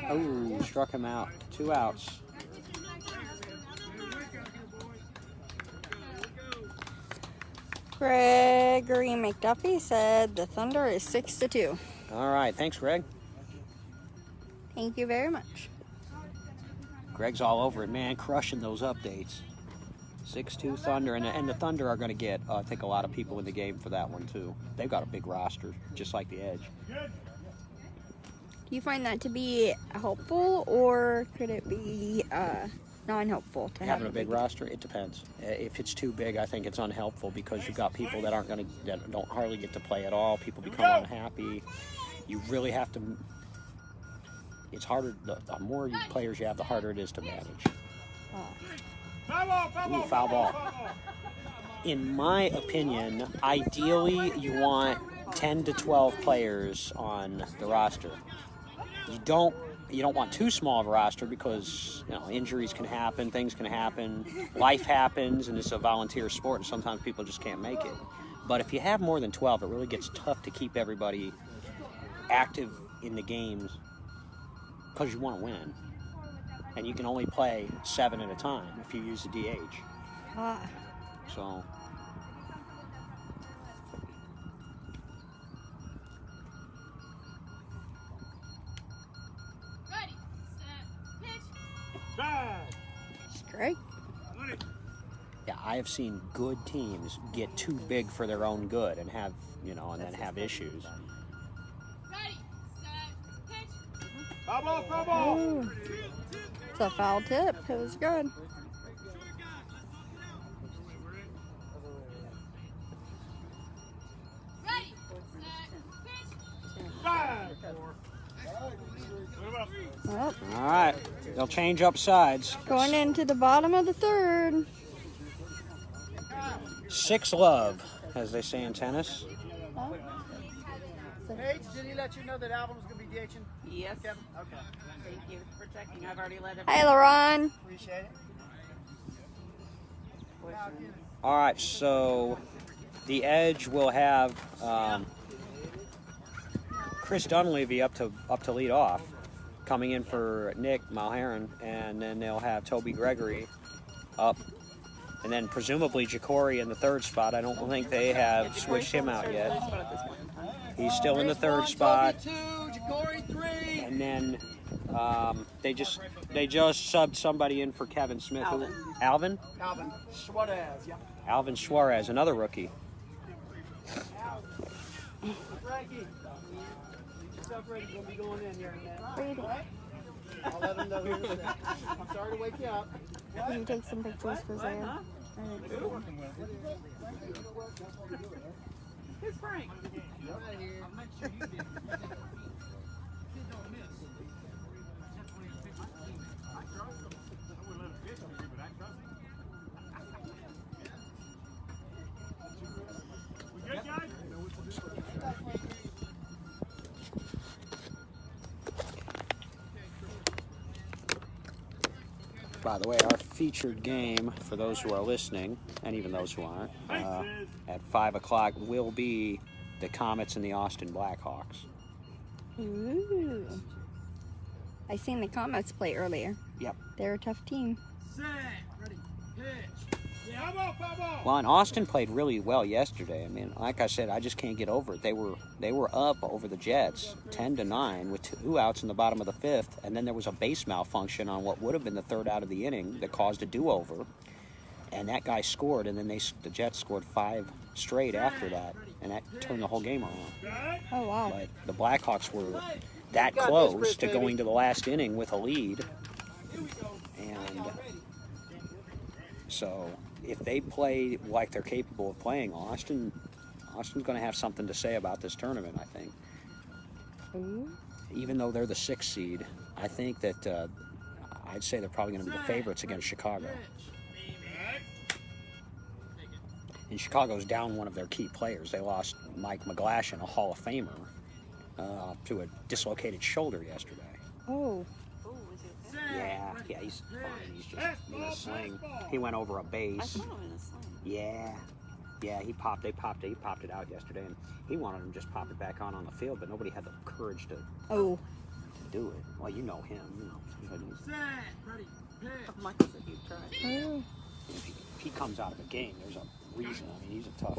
C: Oh, struck him out. 2 outs.
F: That pitch is not good.
A: Gregory McDuffie said the Thunder is 6-2.
C: All right, thanks, Greg.
A: Thank you very much.
C: Greg's all over it, man, crushing those updates. 6-2 Thunder, and the Thunder are going to get, I think, a lot of people in the game for that one, too. They've got a big roster, just like the Edge.
A: Do you find that to be helpful, or could it be non-helpful to have
C: Having a big roster, it depends. If it's too big, I think it's unhelpful because you've got people that that don't hardly get to play at all. People become unhappy. You really have to. It's harder. The more players you have, the harder it is to manage. Ooh, foul ball. In my opinion, ideally you want 10 to 12 players on the roster. You don't want too small of a roster because injuries can happen, things can happen, life happens, and it's a volunteer sport, and sometimes people just can't make it. But if you have more than 12, it really gets tough to keep everybody active in the games because you want to win, and you can only play 7 at a time if you use a DH. So.
F: Ready, set, pitch.
A: Strike.
C: Yeah, I have seen good teams get too big for their own good and have, and then have issues.
F: Ready, set, pitch.
A: Ooh. It's a foul tip. It was good.
F: Ready, set, pitch.
A: Well,
C: All right, they'll change up sides.
A: going into the bottom of the third.
C: 6 love, as they say in tennis.
I: Paige, did he let you know that Alvin was going to be DHing?
B: Yes.
I: Kevin? Okay.
B: Thank you for checking. I've already let him.
A: Hi, LaRon.
I: Appreciate it.
C: All right, so the Edge will have Chris Dunleavy up to lead off, coming in for Nick Mulheron, and then they'll have Toby Gregory up, and then presumably Jakori in the 3rd spot. I don't think they have switched him out yet. He's still in the 3rd spot.
I: Jakori 3.
C: And then they just subbed somebody in for Kevin Smith. Alvin?
I: Alvin Suarez, yeah.
C: Alvin Suarez, another rookie.
I: Frankie, get yourself ready. We'll be going in here in a minute.
A: Ready.
I: I'll let him know here in a second. I'm sorry to wake you up.
A: You can take some pictures for Zaya.
B: Who's Frank?
I: Right here.
C: By the way, our featured game, for those who are listening, and even those who aren't, at 5 o'clock will be the Comets and the Austin Blackhawks.
A: Ooh. I seen the Comets play earlier.
C: Yep.
A: They're a tough team.
I: Set. Ready. Pitch. Yeah. Foul ball.
C: Well, and Austin played really well yesterday. I mean, like I said, I just can't get over it. They were up over the Jets 10-9 with 2 outs in the bottom of the 5th, and then there was a base malfunction on what would have been the 3rd out of the inning that caused a do-over. And that guy scored, and then the Jets scored 5 straight after that, and that turned the whole game around.
A: Oh, wow.
C: But the Blackhawks were that close to going to the last inning with a lead. And so if they play like they're capable of playing, Austin's going to have something to say about this tournament, I think.
A: Ooh.
C: Even though they're the 6th seed, I think that I'd say they're probably going to be the favorites against Chicago. And Chicago's down one of their key players. They lost Mike McGlashan, a Hall of Famer, to a dislocated shoulder yesterday.
A: Oh.
C: Yeah, he's fine. He's just in a sling. He went over a
B: I
C: base.
B: saw him in a sling.
C: Yeah, he popped it out yesterday, and he wanted him to just pop it back on the field, but nobody had the courage to do it. Well, you know him,
I: Set. Ready. Pitch.
B: Michael's a huge try.
A: Oh.
C: If he comes out of a game, there's a reason. I mean, he's a tough.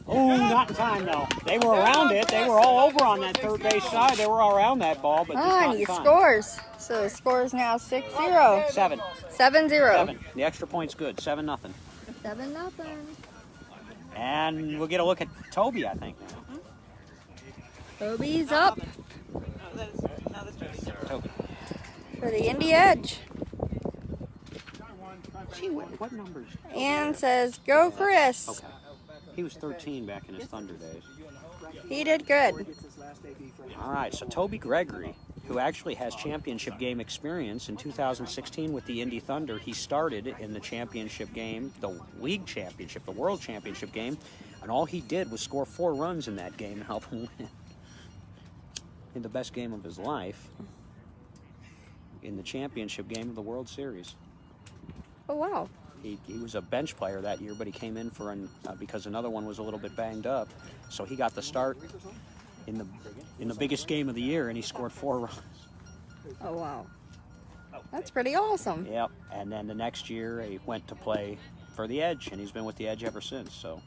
C: Oh, not in time though. They were around it. They were all over on that third base side. They were all around that ball, but just not
A: And
C: in
A: he
C: time.
A: scores. So the score is now 6-0.
C: 7.
A: 7-0.
C: The extra point's good. 7-0.
A: 7-0.
C: And we'll get a look at Toby, I think, now.
A: Toby's up
B: No, that's Toby.
C: Toby.
A: for the Indy Edge.
C: Gee, what numbers?
A: And says, go Chris.
C: Okay. He was 13 back in his Thunder days.
A: He did good.
C: All right, so Toby Gregory, who actually has championship game experience in 2016 with the Indy Thunder, he started in the championship game, the league championship, the world championship game, and all he did was score 4 runs in that game and help him win. In the best game of his life, in the championship game of the World Series.
A: Oh, wow.
C: He was a bench player that year, but he came in because another one was a little bit banged up. So he got the start in the biggest game of the year, and he scored 4 runs.
A: Oh, wow. That's pretty awesome.
C: Yep. And then the next year, he went to play for the Edge, and he's been with the Edge ever since. So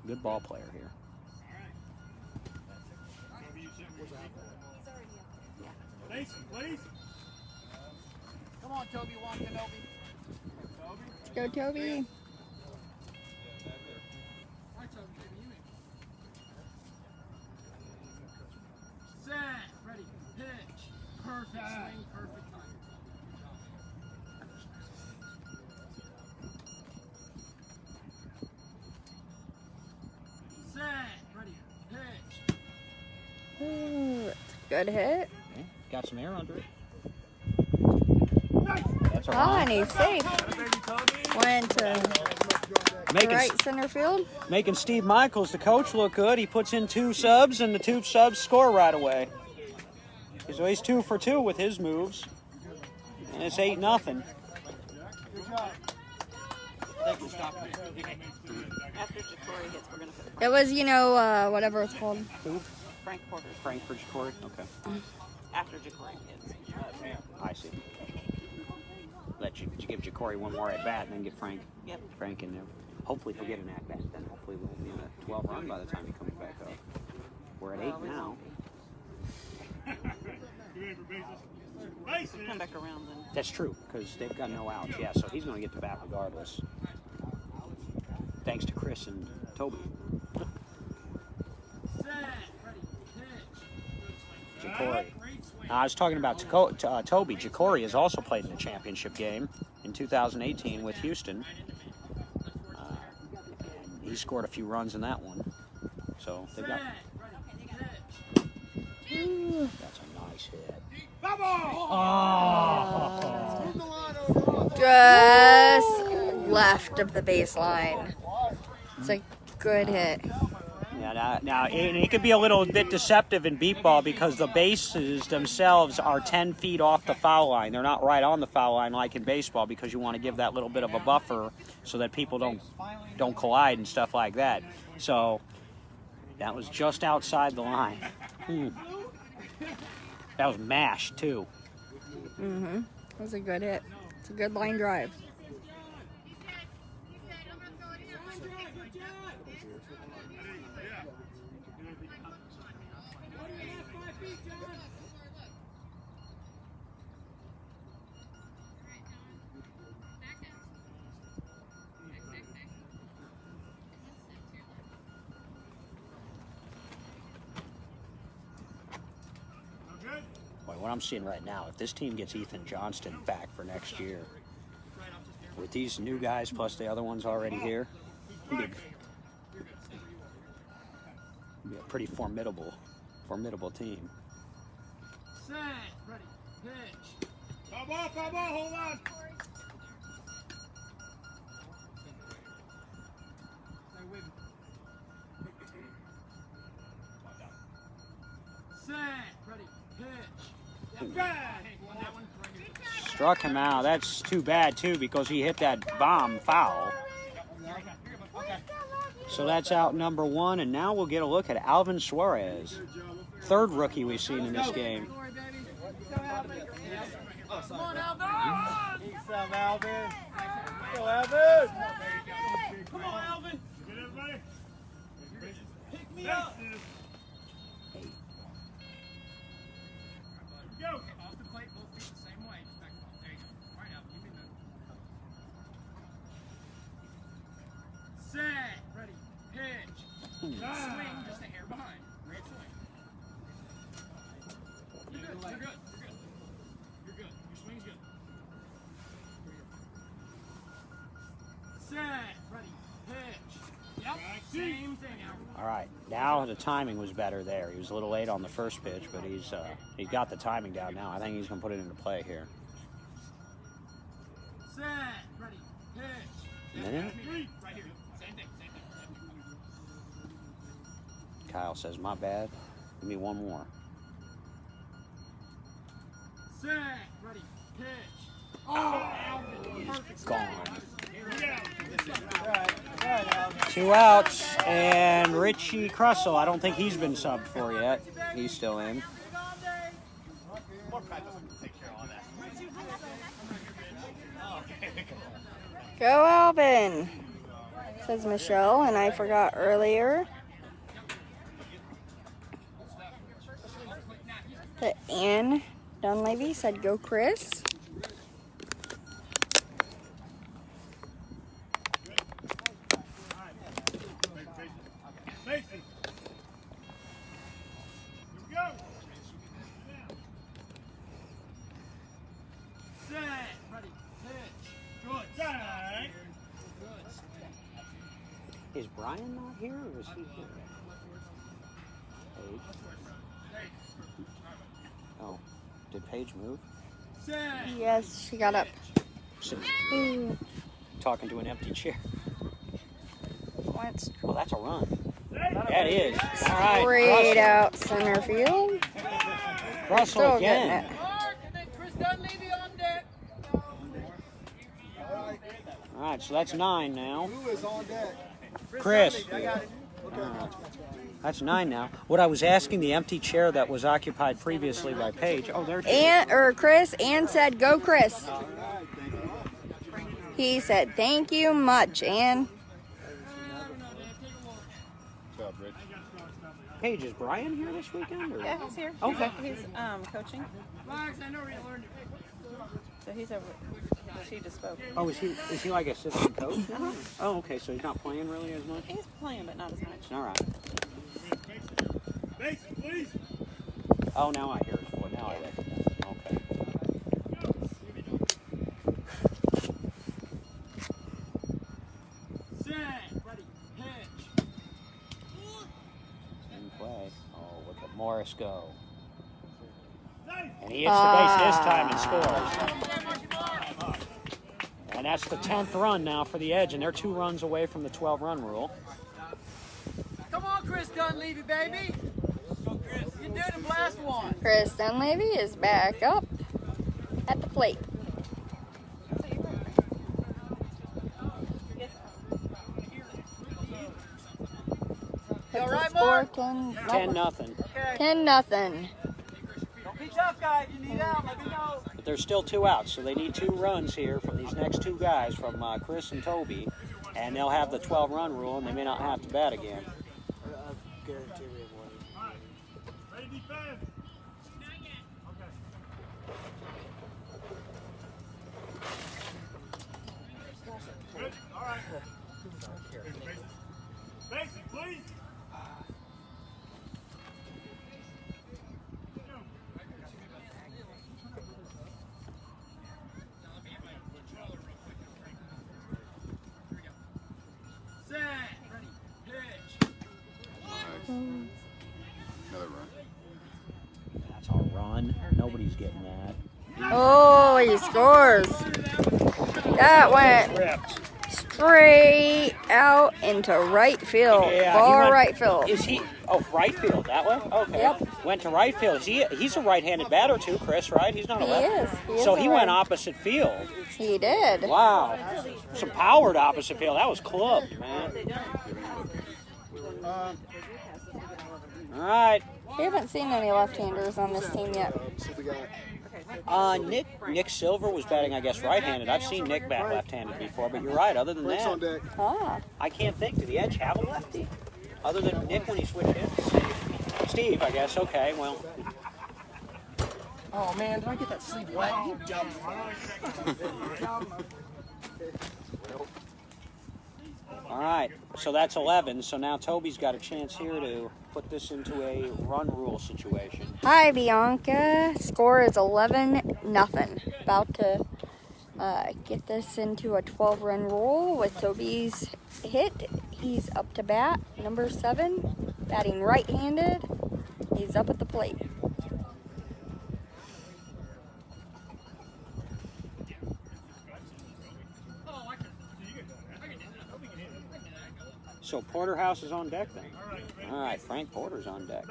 C: good ball player here.
E: Please.
I: Come on, Toby. Kenobi.
A: Let's go, Toby.
I: Set. Ready. Pitch. Perfect swing. Perfect time. Set. Ready. Pitch.
A: Ooh, that's a good hit.
C: Okay. Got some air under it. That's all
A: Oh,
C: right.
A: and he's safe. Went to right center field.
C: Making Steve Michaels, the coach, look good. He puts in 2 subs, and the 2 subs score right away. So he's 2 for 2 with his moves, and it's 8-0.
B: After Jakori hits, we're going to put
A: It was, whatever it's called.
B: Frank Porter.
C: Frank for Jakori? Okay.
B: After Jakori hits.
C: I see. Let you give Jakori one more at bat and then get Frank in there. Hopefully he'll get an at bat. Then hopefully we'll be in a 12 run by the time he comes back up. We're at 8 now.
B: Come back around then.
C: That's true, because they've got no outs. Yeah, so he's going to get the bat regardless. Thanks to Chris and Toby. Jakori. I was talking about Toby. Jakori has also played in the championship game in 2018 with Houston. And he scored a few runs in that one. So they've got... That's a nice hit.
A: Just left of the baseline. It's a good hit.
C: Yeah, Yeah, now it could be a little bit deceptive in beep ball because the bases themselves are 10 feet off the foul line. They're not right on the foul line like in baseball because you want to give that little bit of a buffer so that people don't collide and stuff like that. So that was just outside the line. That was mashed too.
A: That was a good hit. It's a good line drive.
C: What I'm seeing right now, if this team gets Ethan Johnston back for next year, with these new guys plus the other ones already here, it'll be a pretty formidable team.
I: Set, ready, pitch. Foul ball, hold on. Set, ready, pitch.
C: Struck him out. That's too bad too because he hit that bomb foul. So that's out number 1, and now we'll get a look at Alvin Suarez, third rookie we've seen in this game.
I: Come on, Alvin! Come on, Alvin! Go, Alvin! Come on, Alvin! Get everybody! Pick me up! Go! Off the plate, both feet the same way. Just back off. There you go. All right, Alvin, give me the... Set! Ready. Pitch. Swing just a hair behind. Great swing. You're good. You're good. You're good. You're good. Your swing's good. Set. Ready. Pitch. Yep. Same thing, Alvin.
C: All right, now the timing was better there. He was a little late on the first pitch, but he's got the timing down now. I think he's going to put it into play here.
I: Set. Ready. Pitch.
C: Minute?
I: Right here. Same thing.
C: Kyle says, my bad. Give me one more.
I: Set. Ready. Pitch. Oh, Alvin. Perfect.
C: Gone. 2 outs, and Richie Crussell, I don't think he's been subbed for yet. He's still in.
A: Go Alvin, says Michelle, and I forgot earlier that Ann Dunleavy said go Chris.
C: Is Brian not here, or is he here? Paige? Oh, did Paige move?
A: Yes, she got up.
C: Talking to an empty chair.
A: What's
C: Well, that's a run. That is. All right.
A: straight out center field.
C: Russell
A: Still
C: again.
A: getting it.
I: Chris Dunleavy on deck.
C: All right, so that's 9 now.
E: Who is on deck?
C: Chris. That's 9 now. What I was asking the empty chair that was occupied previously by Paige. Oh, there she is.
A: Chris, Ann said go Chris. He said thank you much, Ann.
C: Paige, is Brian here this weekend? Or?
B: Yeah, he's here.
C: Okay.
B: He's coaching. So he's over. She just spoke.
C: Oh, is he like assistant coach now? Oh, okay, so he's not playing really as much?
B: He's playing, but not as much.
C: All right. Oh, now I hear his voice. Now I recognize him. Okay.
I: Set. Ready. Pitch.
C: In play. Oh, look at Morris go. And he hits the base this time and scores. And that's the 10th run now for the Edge, and they're 2 runs away from the 12-run rule.
I: Come on, Chris. Dunleavy, baby. You did the last one.
A: Chris Dunleavy is back up at the plate.
I: You all right,
A: Score
I: Mark?
A: 10
C: 10 nothing.
I: Okay.
A: 10 nothing.
I: Don't be tough, guys. If you need out, let me know.
C: But there's still 2 outs, so they need 2 runs here from these next 2 guys, from Chris and Toby, and they'll have the 12-run rule, and they may not have to bat again.
E: Ready to defend? Okay. Good. All right. Basic, please.
I: Set. Ready. Pitch.
J: Another run.
C: That's a run. Nobody's getting that.
A: Oh, he scores. That went
C: Ripped.
A: straight out into right field.
C: Yeah,
A: Far
C: he went-
A: right field.
C: Is he? Oh, right field that way. Okay.
A: Yep.
C: Went to right field. He's a right-handed batter too, Chris. Right? He's not a
A: He
C: left.
A: is. He is
C: So
A: a
C: he went
A: right-
C: opposite field.
A: He did.
C: Wow. Some powered opposite field. That was clubbed, man. All right.
A: We haven't seen any left-handers on this team yet.
C: Nick Silver was batting, I guess, right-handed. I've seen Nick bat left-handed before, but you're right. Other than
J: Frank's on
C: that,
J: deck.
A: Ah.
C: I can't think. Did the Edge have a lefty? Other than Nick when he switched in? Steve, I guess. Okay, well.
I: Oh man, did I get that sleeve wet? You dumb.
C: All right, so that's 11. So now Toby's got a chance here to put this into a run rule situation.
A: Hi, Bianca. Score is 11-0. About to get this into a 12-run rule with Toby's hit. He's up to bat, number 7, batting right-handed. He's up at the plate.
C: So Porterhouse is on deck then. All right, Frank Porter's on deck.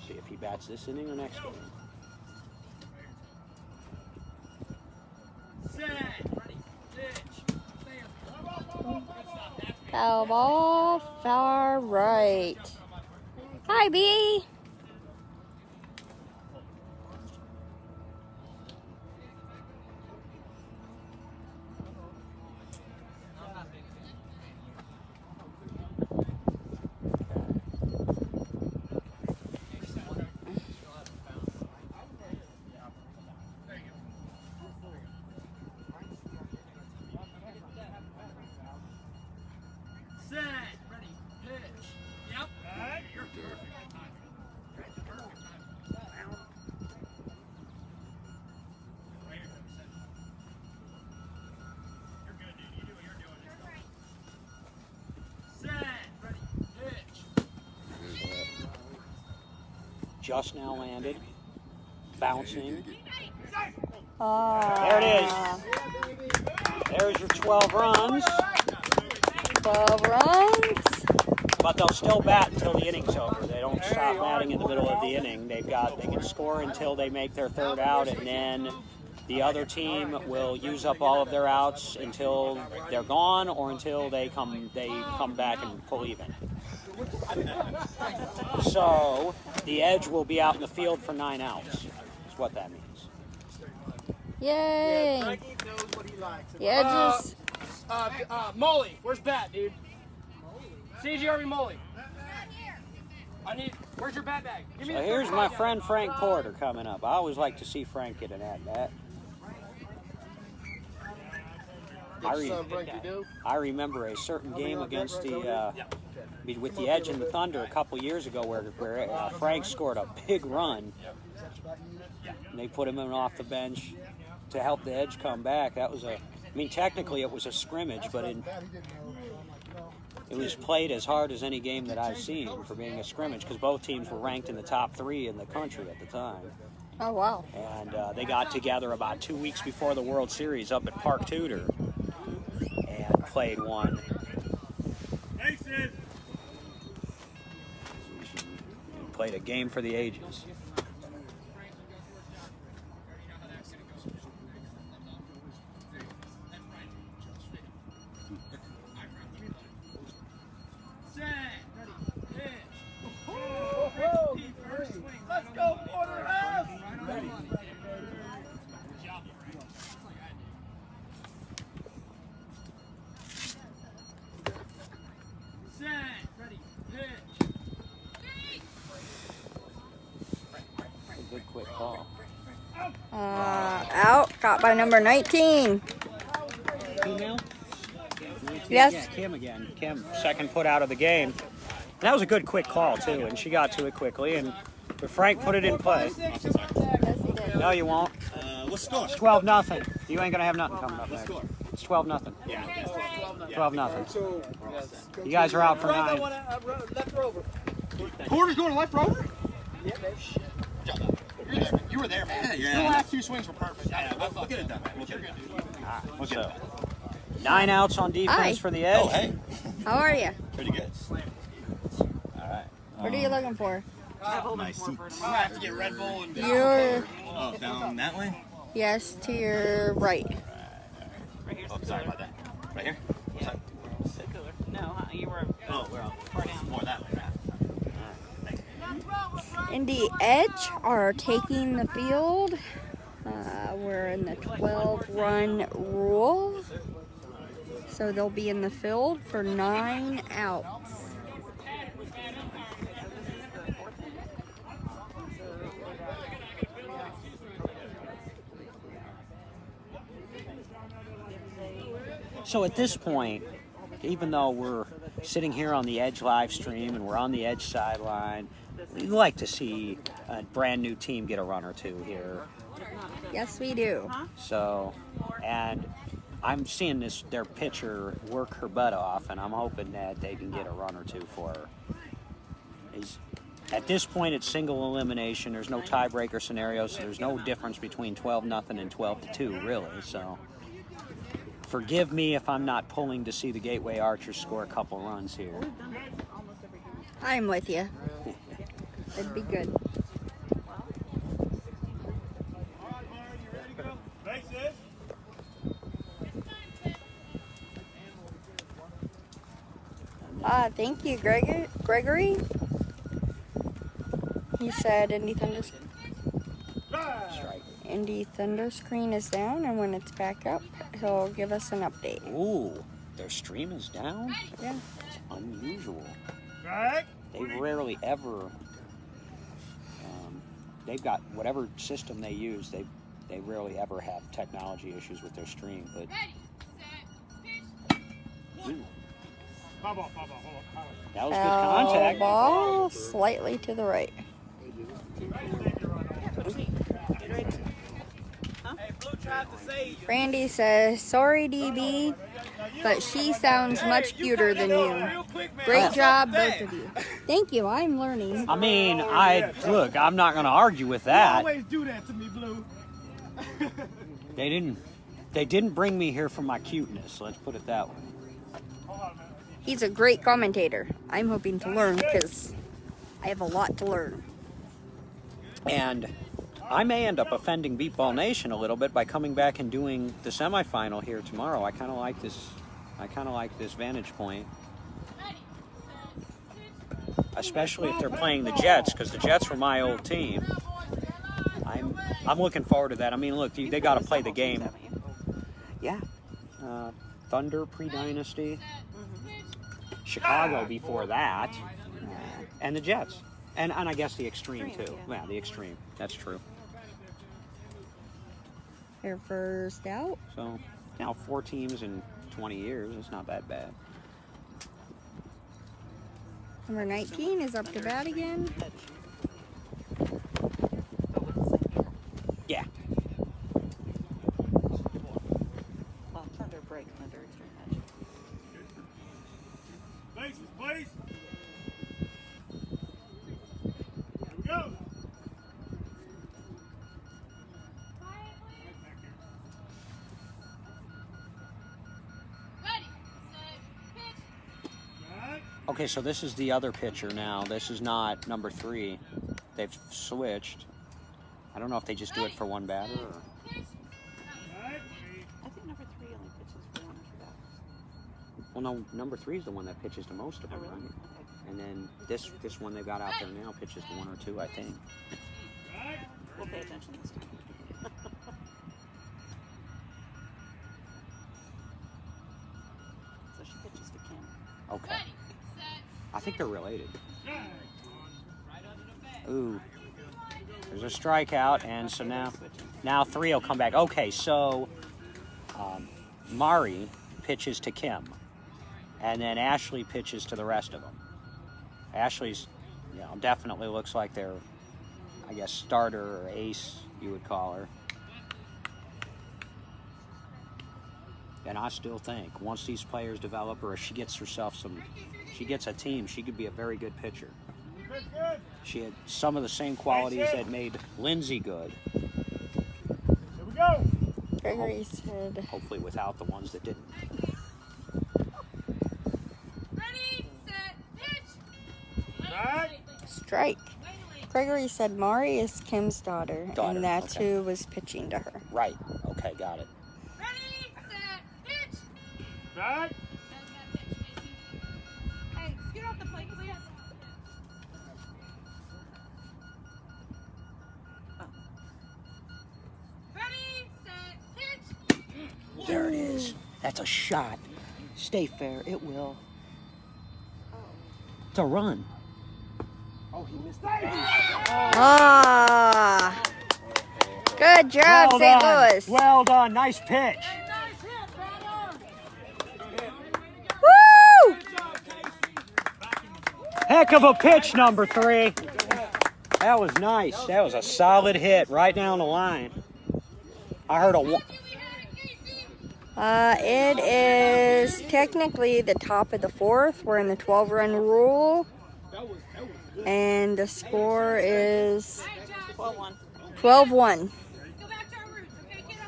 C: See if he bats this inning or next inning.
A: Foul ball, far right. Hi, B.
C: Just now landed, bouncing.
A: There
C: it is. There's your 12 runs.
A: 12 runs.
C: But they'll still bat until the inning's over. They don't stop batting in the middle of the inning. They can score until they make their 3rd out, and then the other team will use up all of their outs until they're gone or until they come back and pull even. So the Edge will be out in the field for 9 outs. Is what that means.
A: Yay.
I: Frankie knows what he likes.
A: The Edges.
I: Molly, where's bat, dude? CGRB Molly. Where's your bat bag? Give me
C: So
I: the
C: here's
I: third
C: my
I: bat.
C: friend Frank Porter coming up. I always like to see Frank get an at-bat. I remember a certain game against with the Edge and the Thunder a couple years ago where Frank scored a big run. And they put him in off the bench to help the Edge come back. That was technically it was a scrimmage, but it was played as hard as any game that I've seen for being a scrimmage because both teams were ranked in the top 3 in the country at the time.
A: Oh, wow.
C: And they got together about 2 weeks before the World Series up at Park Tudor and played one. Played a game for the ages.
I: Let's go, Porterhouse!
C: Good quick call.
A: Out. Caught by number 19.
C: Female?
A: Yes.
C: Yeah, Kim again. Kim, second put out of the game. And that was a good quick call, too, and she got to it quickly, but Frank put it in play. No, you won't.
E: What's the score?
C: It's 12-0. You ain't going to have nothing coming up next. It's 12-0.
E: Yeah.
C: 12-0. You guys are out for 9.
I: Left rover.
E: Quarter's going left rover? Yeah, baby. You were there, man. Yeah. The last 2 swings were perfect. Yeah, we'll get it done, man. We'll get it done. We'll get it done.
C: 9 outs on defense
A: Hi.
C: for the Edge.
E: Oh, hey.
A: How are you?
E: Pretty good. All right.
A: What are you looking for?
E: My seat. I have to get Red Bull and
A: You're,
E: oh, down that way?
A: yes, to your right.
E: Oh, sorry about that. Right here?
B: Yeah. The cooler. No, you were.
E: Oh, we're out.
B: Far down.
E: More that way, right?
A: Indy Edge are taking the field. We're in the 12-run rule. So they'll be in the field for 9 outs.
C: So at this point, even though we're sitting here on the Edge live stream and we're on the Edge sideline, we'd like to see a brand new team get a run or two here.
A: Yes, we do.
C: So, and I'm seeing their pitcher work her butt off, and I'm hoping that they can get a run or two for her. At this point, it's single elimination. There's no tiebreaker scenario, so there's no difference between 12-0 and 12-2, really. So, forgive me if I'm not pulling to see the Gateway Archers score a couple runs here.
A: I'm with you. It'd be good. Thank you, Gregory. He said Indy Thunder screen is down, and when it's back up, he'll give us an update.
C: Ooh, their stream is down?
A: Yeah.
C: It's unusual. They rarely ever, they've got whatever system they use, they rarely ever have technology issues with their stream, but ooh. That was good contact.
A: Ball slightly to the right. Randy says, sorry DB, but she sounds much cuter than you. Great job, both of you. Thank you, I'm learning.
C: I mean, look, I'm not going to argue with that.
I: Always do that to me, Blue.
C: They didn't bring me here for my cuteness, let's put it that way.
A: He's a great commentator. I'm hoping to learn because I have a lot to learn.
C: And I may end up offending Beatball Nation a little bit by coming back and doing the semifinal here tomorrow. I kind of like this vantage point, especially if they're playing the Jets, because the Jets were my old team. I'm looking forward to that. I mean, look, they got to play the game. Yeah, Thunder pre-dynasty, Chicago before that, and the Jets, and I guess the Extreme too. Yeah, the Extreme. That's true.
A: Their first out.
C: So now 4 teams in 20 years. It's not that bad.
A: Number 19 is up to bat again.
C: Yeah.
B: Well, Thunder break under Extreme Edge.
E: Bases, please. Here we go.
C: Okay, so this is the other pitcher now. This is not number 3. They've switched. I don't know if they just do it for one batter or...
B: I think number 3 only pitches for 1 or 2 batters.
C: Well, no, number 3 is the one that pitches to most of them, right? And then this one they've got out there now pitches to 1 or 2, I think.
B: We'll pay attention this time. So she pitches to Kim.
C: Okay. I think they're related. Ooh. There's a strikeout, and so now 3 will come back. Okay, so Mari pitches to Kim, and then Ashley pitches to the rest of them. Ashley's, definitely looks like their, I guess, starter or ace, you would call her. And I still think once these players develop, or if she gets herself she gets a team, she could be a very good pitcher. She had some of the same qualities that made Lindsay good.
E: Here we go.
A: Gregory said.
C: Hopefully without the ones that didn't.
F: Ready, set, pitch.
A: Strike. Gregory said Mari is Kim's daughter, and that's
C: okay.
A: who was pitching to her.
C: Right. Okay, got it.
F: Ready, set, pitch.
E: Back.
F: Hey, get off the plate, please. Ready, set, pitch.
C: There it is. That's a shot. Stay fair. It will. It's a run.
E: Oh, he missed that.
A: Ah! Good job,
C: Well
A: St.
C: done.
A: Louis.
C: Well done. Nice pitch.
A: Woo!
C: Heck of a pitch, number 3. That was nice. That was a solid hit right down the line. I heard a one.
A: It is technically the top of the 4th. We're in the 12-run rule. And the score is
B: 12-1.
A: 12-1.
F: Go back to our roots, okay, kiddo?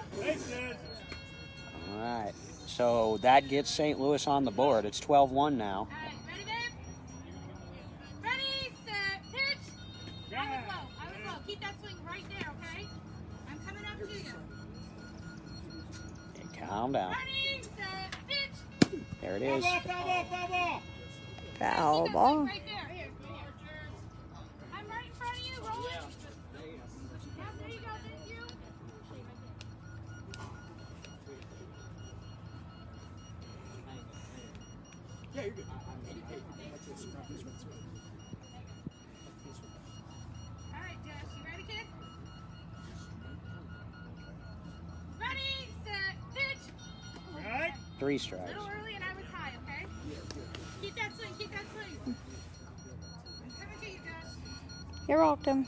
C: All right. So that gets St. Louis on the board. It's 12-1 now.
F: All right, ready, babe? Ready, set, pitch. I was low. Keep that swing right there, okay? I'm coming up to you.
C: Okay, calm down.
F: Ready, set, pitch.
C: There it is.
A: Foul ball.
F: Right there. Here. I'm right in front of you, roll it. Yeah, there you go, thank you.
E: Yeah, you're good.
F: All right, Josh, you ready, kid? Ready, set, pitch.
C: 3 strikes.
F: A little early and I was high, okay? Keep that swing, keep that swing. I'm coming to you, Josh.
A: You're welcome.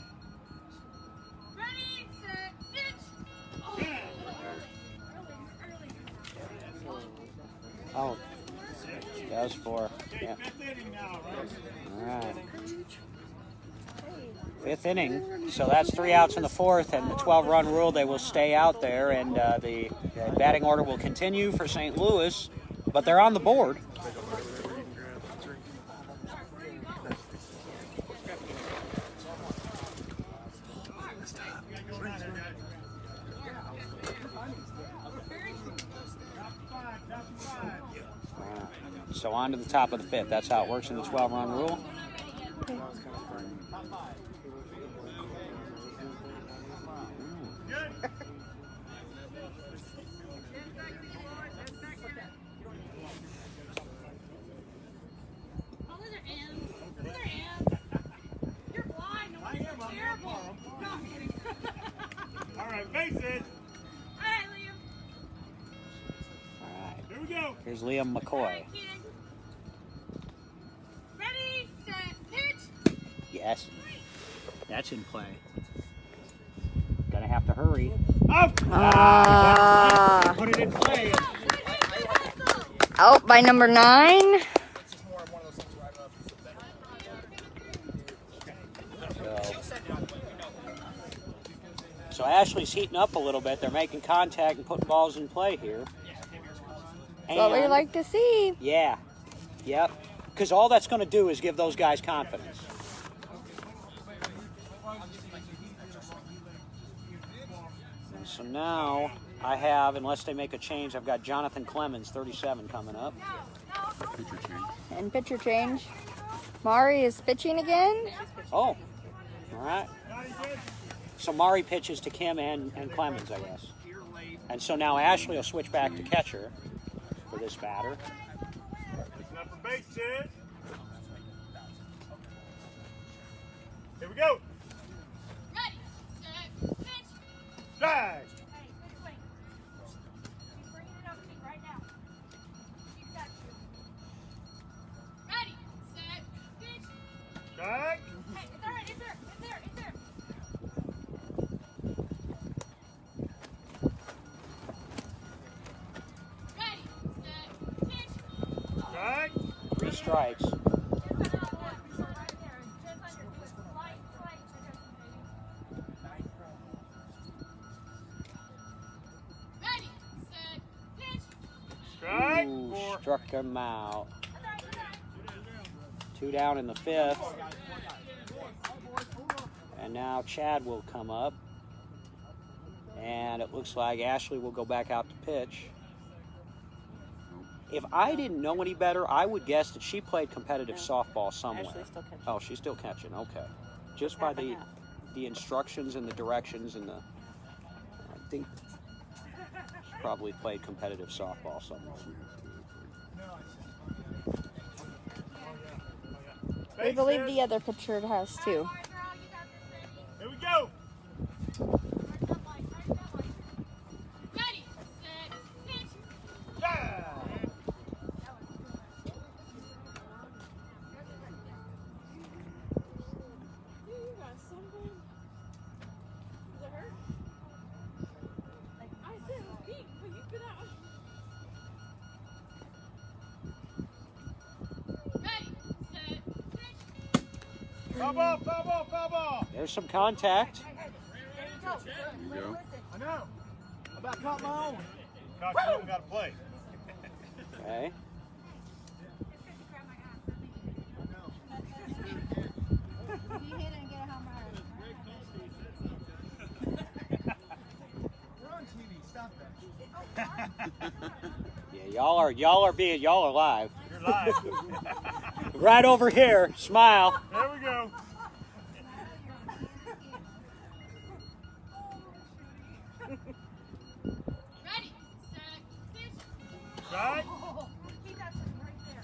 F: Ready, set, pitch.
C: Oh, that was 4. Yeah. All right. 5th inning. So that's 3 outs in the 4th, and the 12-run rule, they will stay out there, and the batting order will continue for St. Louis, but they're on the board. So on to the top of the 5th. That's how it works in the 12-run rule.
F: Oh, those are ants. Those are ants. You're blind. No wonder you're terrible. No, I'm kidding.
E: All right, faces.
F: All right, Liam.
C: All right.
E: Here we go.
C: Here's Liam
F: All
C: McCoy.
F: right, kid. Ready, set, pitch.
C: Yes. That's in play. Gonna have to hurry.
E: Up.
A: Ah.
E: Put it in play.
A: Out by number 9.
C: So Ashley's heating up a little bit. They're making contact and putting balls in play here.
A: That's what we like to see.
C: Yeah. Yep. Because all that's going to do is give those guys confidence. And so now I have, unless they make a change, I've got Jonathan Clemens, 37, coming up.
A: And pitcher change. Mari is pitching again.
C: Oh, all right. So Mari pitches to Kim and Clemens, I guess. And so now Ashley will switch back to catcher for this batter.
E: Up for base, Sid. Here we go.
F: Ready, set, pitch.
E: Drive.
F: Hey, good swing. She's bringing it up to me right now. She's got you. Ready, set, pitch.
E: Strike.
F: Hey, it's all right. It's there. It's there. It's there. Ready, set, pitch.
E: Strike.
C: 3 strikes.
F: Just on the right there. Just on your slight adjustment, baby. Ready, set, pitch.
E: Strike.
C: Ooh,
E: 4.
C: struck him out.
F: That's all right. That's all right.
C: 2 down in the 5th. And now Chad will come up. And it looks like Ashley will go back out to pitch. If I didn't know any better, I would guess that she played competitive softball somewhere.
B: Ashley's still catching.
C: Oh, she's still catching. Okay. Just by
B: Half and half.
C: the instructions and the directions and the, I think she probably played competitive softball somewhere.
A: We believe the other pitcher has too.
E: Here we go.
F: Ready, set, pitch.
E: Drive.
H: You got something? Does it hurt? I said it was deep, but you've been out.
F: Ready, set, pitch.
E: Foul ball, foul ball, foul ball.
C: There's some contact.
E: I know. I about caught my own. Caught your own, got to play.
C: Okay.
E: We're on TV. Stop that.
C: Yeah, y'all are live.
E: You're live.
C: Right over here. Smile.
E: There we go.
F: Ready, set, pitch.
E: Strike.
F: Keep that right there.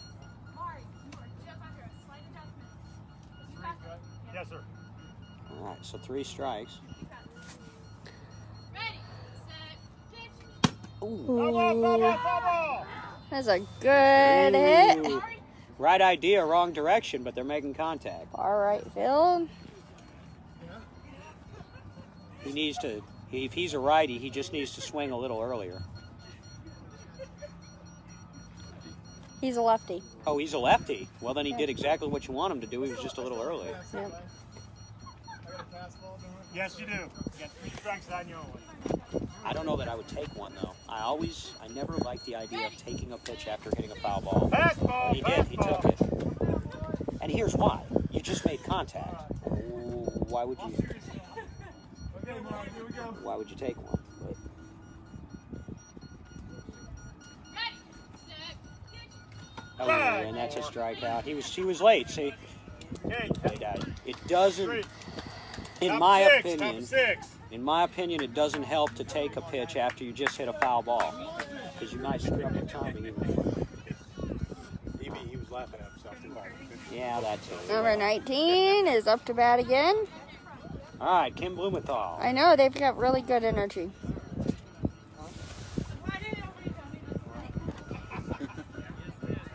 F: Mari, you are just under a slight adjustment. You got this.
E: Yes, sir.
C: All right, so 3 strikes.
F: You got this. Ready, set, pitch.
C: Ooh.
E: Foul ball, foul ball, foul ball.
A: That's a good hit.
C: Ooh. Right idea, wrong direction, but they're making contact.
A: All right, field.
C: He needs to, if he's a righty, he just needs to swing a little earlier.
A: He's a lefty.
C: Oh, he's a lefty. Well, then he did exactly what you want him to do. He was just a little early.
A: Yep.
E: Yes, you do. You got 3 strikes on your own.
C: I don't know that I would take one, though. I never liked the idea of taking a pitch after hitting a foul ball.
E: Fastball,
C: He did, he took
E: fastball.
C: it. And here's why. You just made contact. Why would you?
E: Okay, Mark, here we go.
C: Why would you take one? But,
F: Ready, set, pitch.
C: oh, and that's a strikeout. He was late. See,
E: Okay,
C: they died. It doesn't.
E: 3.
C: In
E: Top
C: my
E: 6,
C: opinion,
E: top 6.
C: in my opinion, it doesn't help to take a pitch after you just hit a foul ball, because you might screw up the timing.
E: He was laughing at himself too hard.
C: Yeah, that's it.
A: Number 19 is up to bat again.
C: All right, Kim Blumenthal.
A: I know, they've got really good energy.
F: Why didn't nobody tell me this?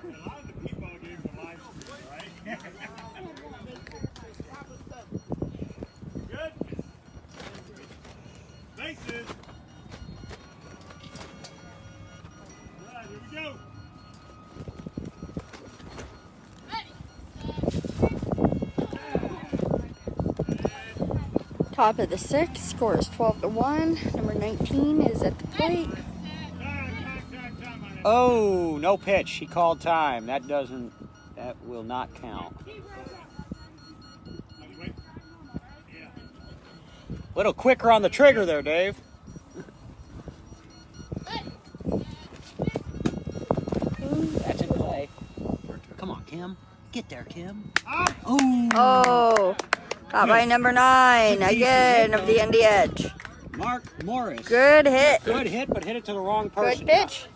E: A lot of the people games are live stream, right? Good. Bases. All right, here we go.
A: Top of the 6th, score is 12-1. Number 19 is at the plate.
C: Oh, no pitch. He called time. That That will not count. Little quicker on the trigger there, Dave. That's in play. Come on, Kim. Get there, Kim.
A: Oh, caught by number 9 again of the Indy Edge.
C: Mark Morris.
A: Good hit.
C: Good hit, but hit it to the wrong person.
A: Good pitch.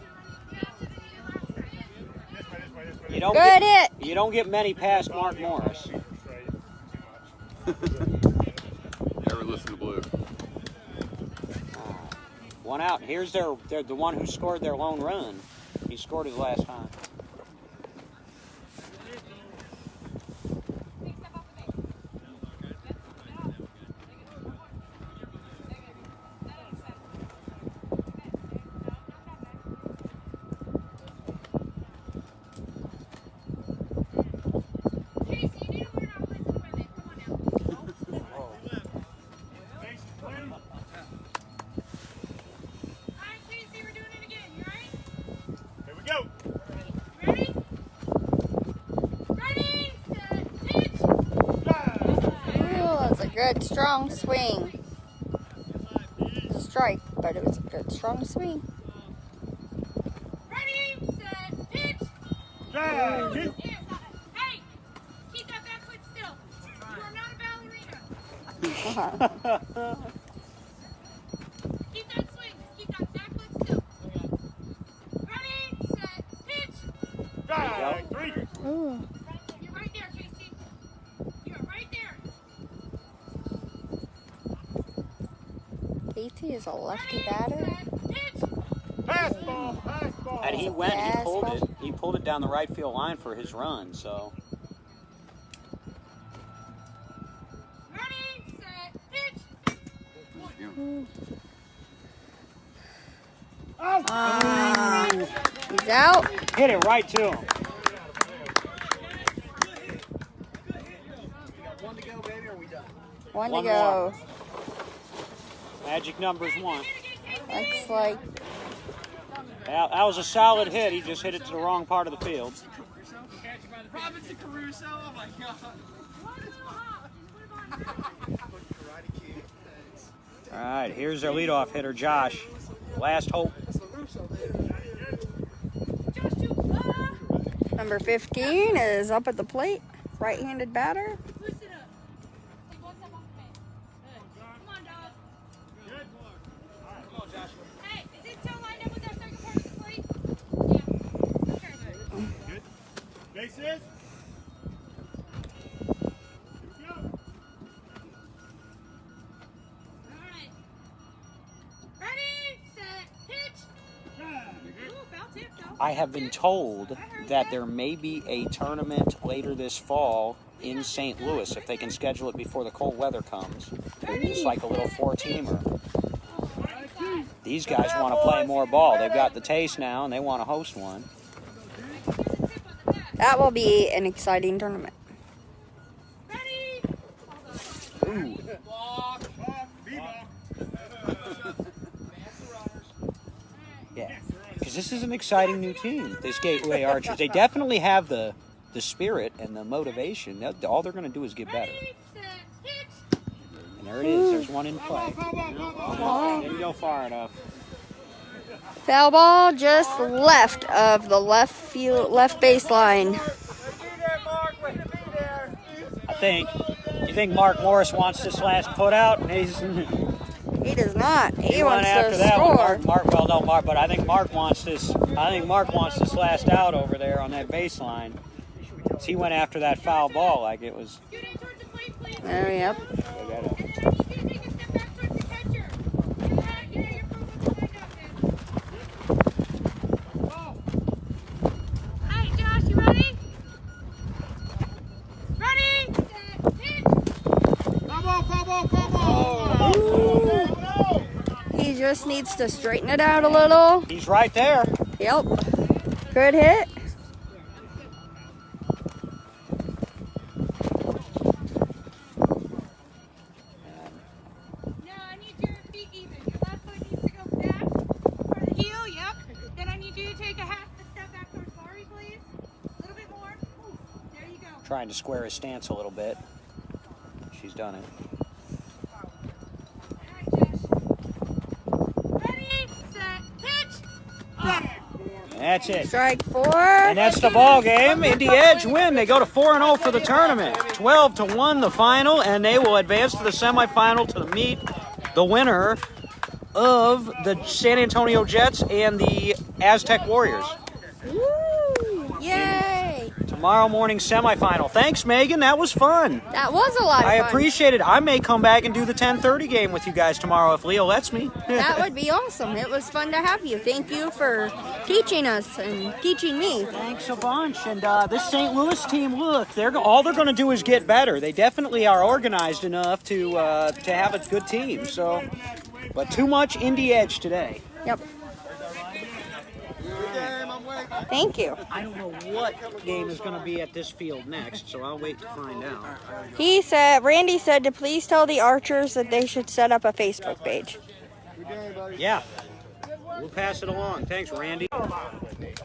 C: You don't
A: Good
C: get,
A: hit.
C: You don't get many past Mark Morris.
J: Never listen to Blue.
C: One out. Here's the one who scored their lone run. He scored his last time.
A: Good strong swing. It was a strike, but it was a good strong swing.
F: Ready, set, pitch.
E: Hey,
F: Hey, keep that back foot still. You are not a ballerina. Keep that swing. Keep that back foot still. Ready, set, pitch.
A: Ooh.
F: You're right there, Casey. You are right there.
A: Casey is a lefty batter.
E: fastball.
C: And he went, he pulled it down the right field line for his run, so.
F: Ready, set, pitch.
A: He's out.
C: Hit it right to him.
I: One to go, baby, or are we done?
A: One to
C: One
A: go.
C: Magic number's 1.
A: Looks like
C: That was a solid hit. He just hit it to the wrong part of the field.
I: Robinson Crusoe, oh my god.
C: All right, here's their leadoff hitter, Josh. Last hope.
A: number 15 is up at the plate. Right-handed batter.
F: Loosen up. Take one step off the base. Come on, dog.
I: Come on, Joshua.
F: Hey, is it still lined up with that second part of the plate? Yeah. Okay.
E: Good. Bases.
F: Alright. Ready, set, pitch. Ooh, foul tip, though.
C: I have been told that there may be a tournament later this fall in St. Louis if they can schedule it before the cold weather comes. It's like a little 4-teamer. These guys want to play more ball. They've got the taste now and they want to host one.
A: That will be an exciting tournament.
F: Ready.
C: Ooh. Yeah, because this is an exciting new team, this Gateway Archers. They definitely have the spirit and the motivation. All they're going to do is get better.
F: Ready, set, pitch.
C: And there it is. There's one in play. Didn't go far enough.
A: Foul ball just left of the left baseline.
C: You think Mark Morris wants this last put out?
A: He does not. He
C: went
A: wants
C: after
A: to
C: that
A: score.
C: Mark, but I think Mark wants this. I think Mark wants this last out over there on that baseline. He went after that foul ball like it was.
F: Scoot in towards the plate, please.
A: Yep.
F: And then I need you to take a step back towards the catcher. Yeah, you're from Hey, Josh, you ready? Ready, set, pitch.
E: Foul ball.
A: He just needs to straighten it out a little.
C: He's right there.
A: Yep. Good hit.
F: Now I need your feet even. Your left foot needs to go back for the heel, yep. Then I need you to take a step back towards Mari, please. A little bit more.
C: trying to square his stance a little bit. She's done it.
F: Ready, set, pitch.
C: That's it.
A: Strike 4.
C: And that's the ball game. Indy Edge win. They go to 4-0 for the tournament. 12-1 the final, and they will advance to the semifinal to meet the winner of the San Antonio Jets and the Aztec Warriors.
A: Woo! Yay!
C: Tomorrow morning semifinal. Thanks, Megan. That was fun.
A: That was a lot of fun.
C: I appreciate it. I may come back and do the 10:30 game with you guys tomorrow if Leo lets me.
A: That would be awesome. It was fun to have you. Thank you for teaching us and teaching me.
C: Thanks a bunch. And this St. Louis team, look, all they're going to do is get better. They definitely are organized enough to have a good team. So, but too much Indy Edge today.
A: Yep. Thank you.
C: I don't know what game is going to be at this field next, so I'll wait to find out.
A: Randy said to please tell the Archers that they should set up a Facebook page.
C: Yeah. We'll pass it along. Thanks, Randy.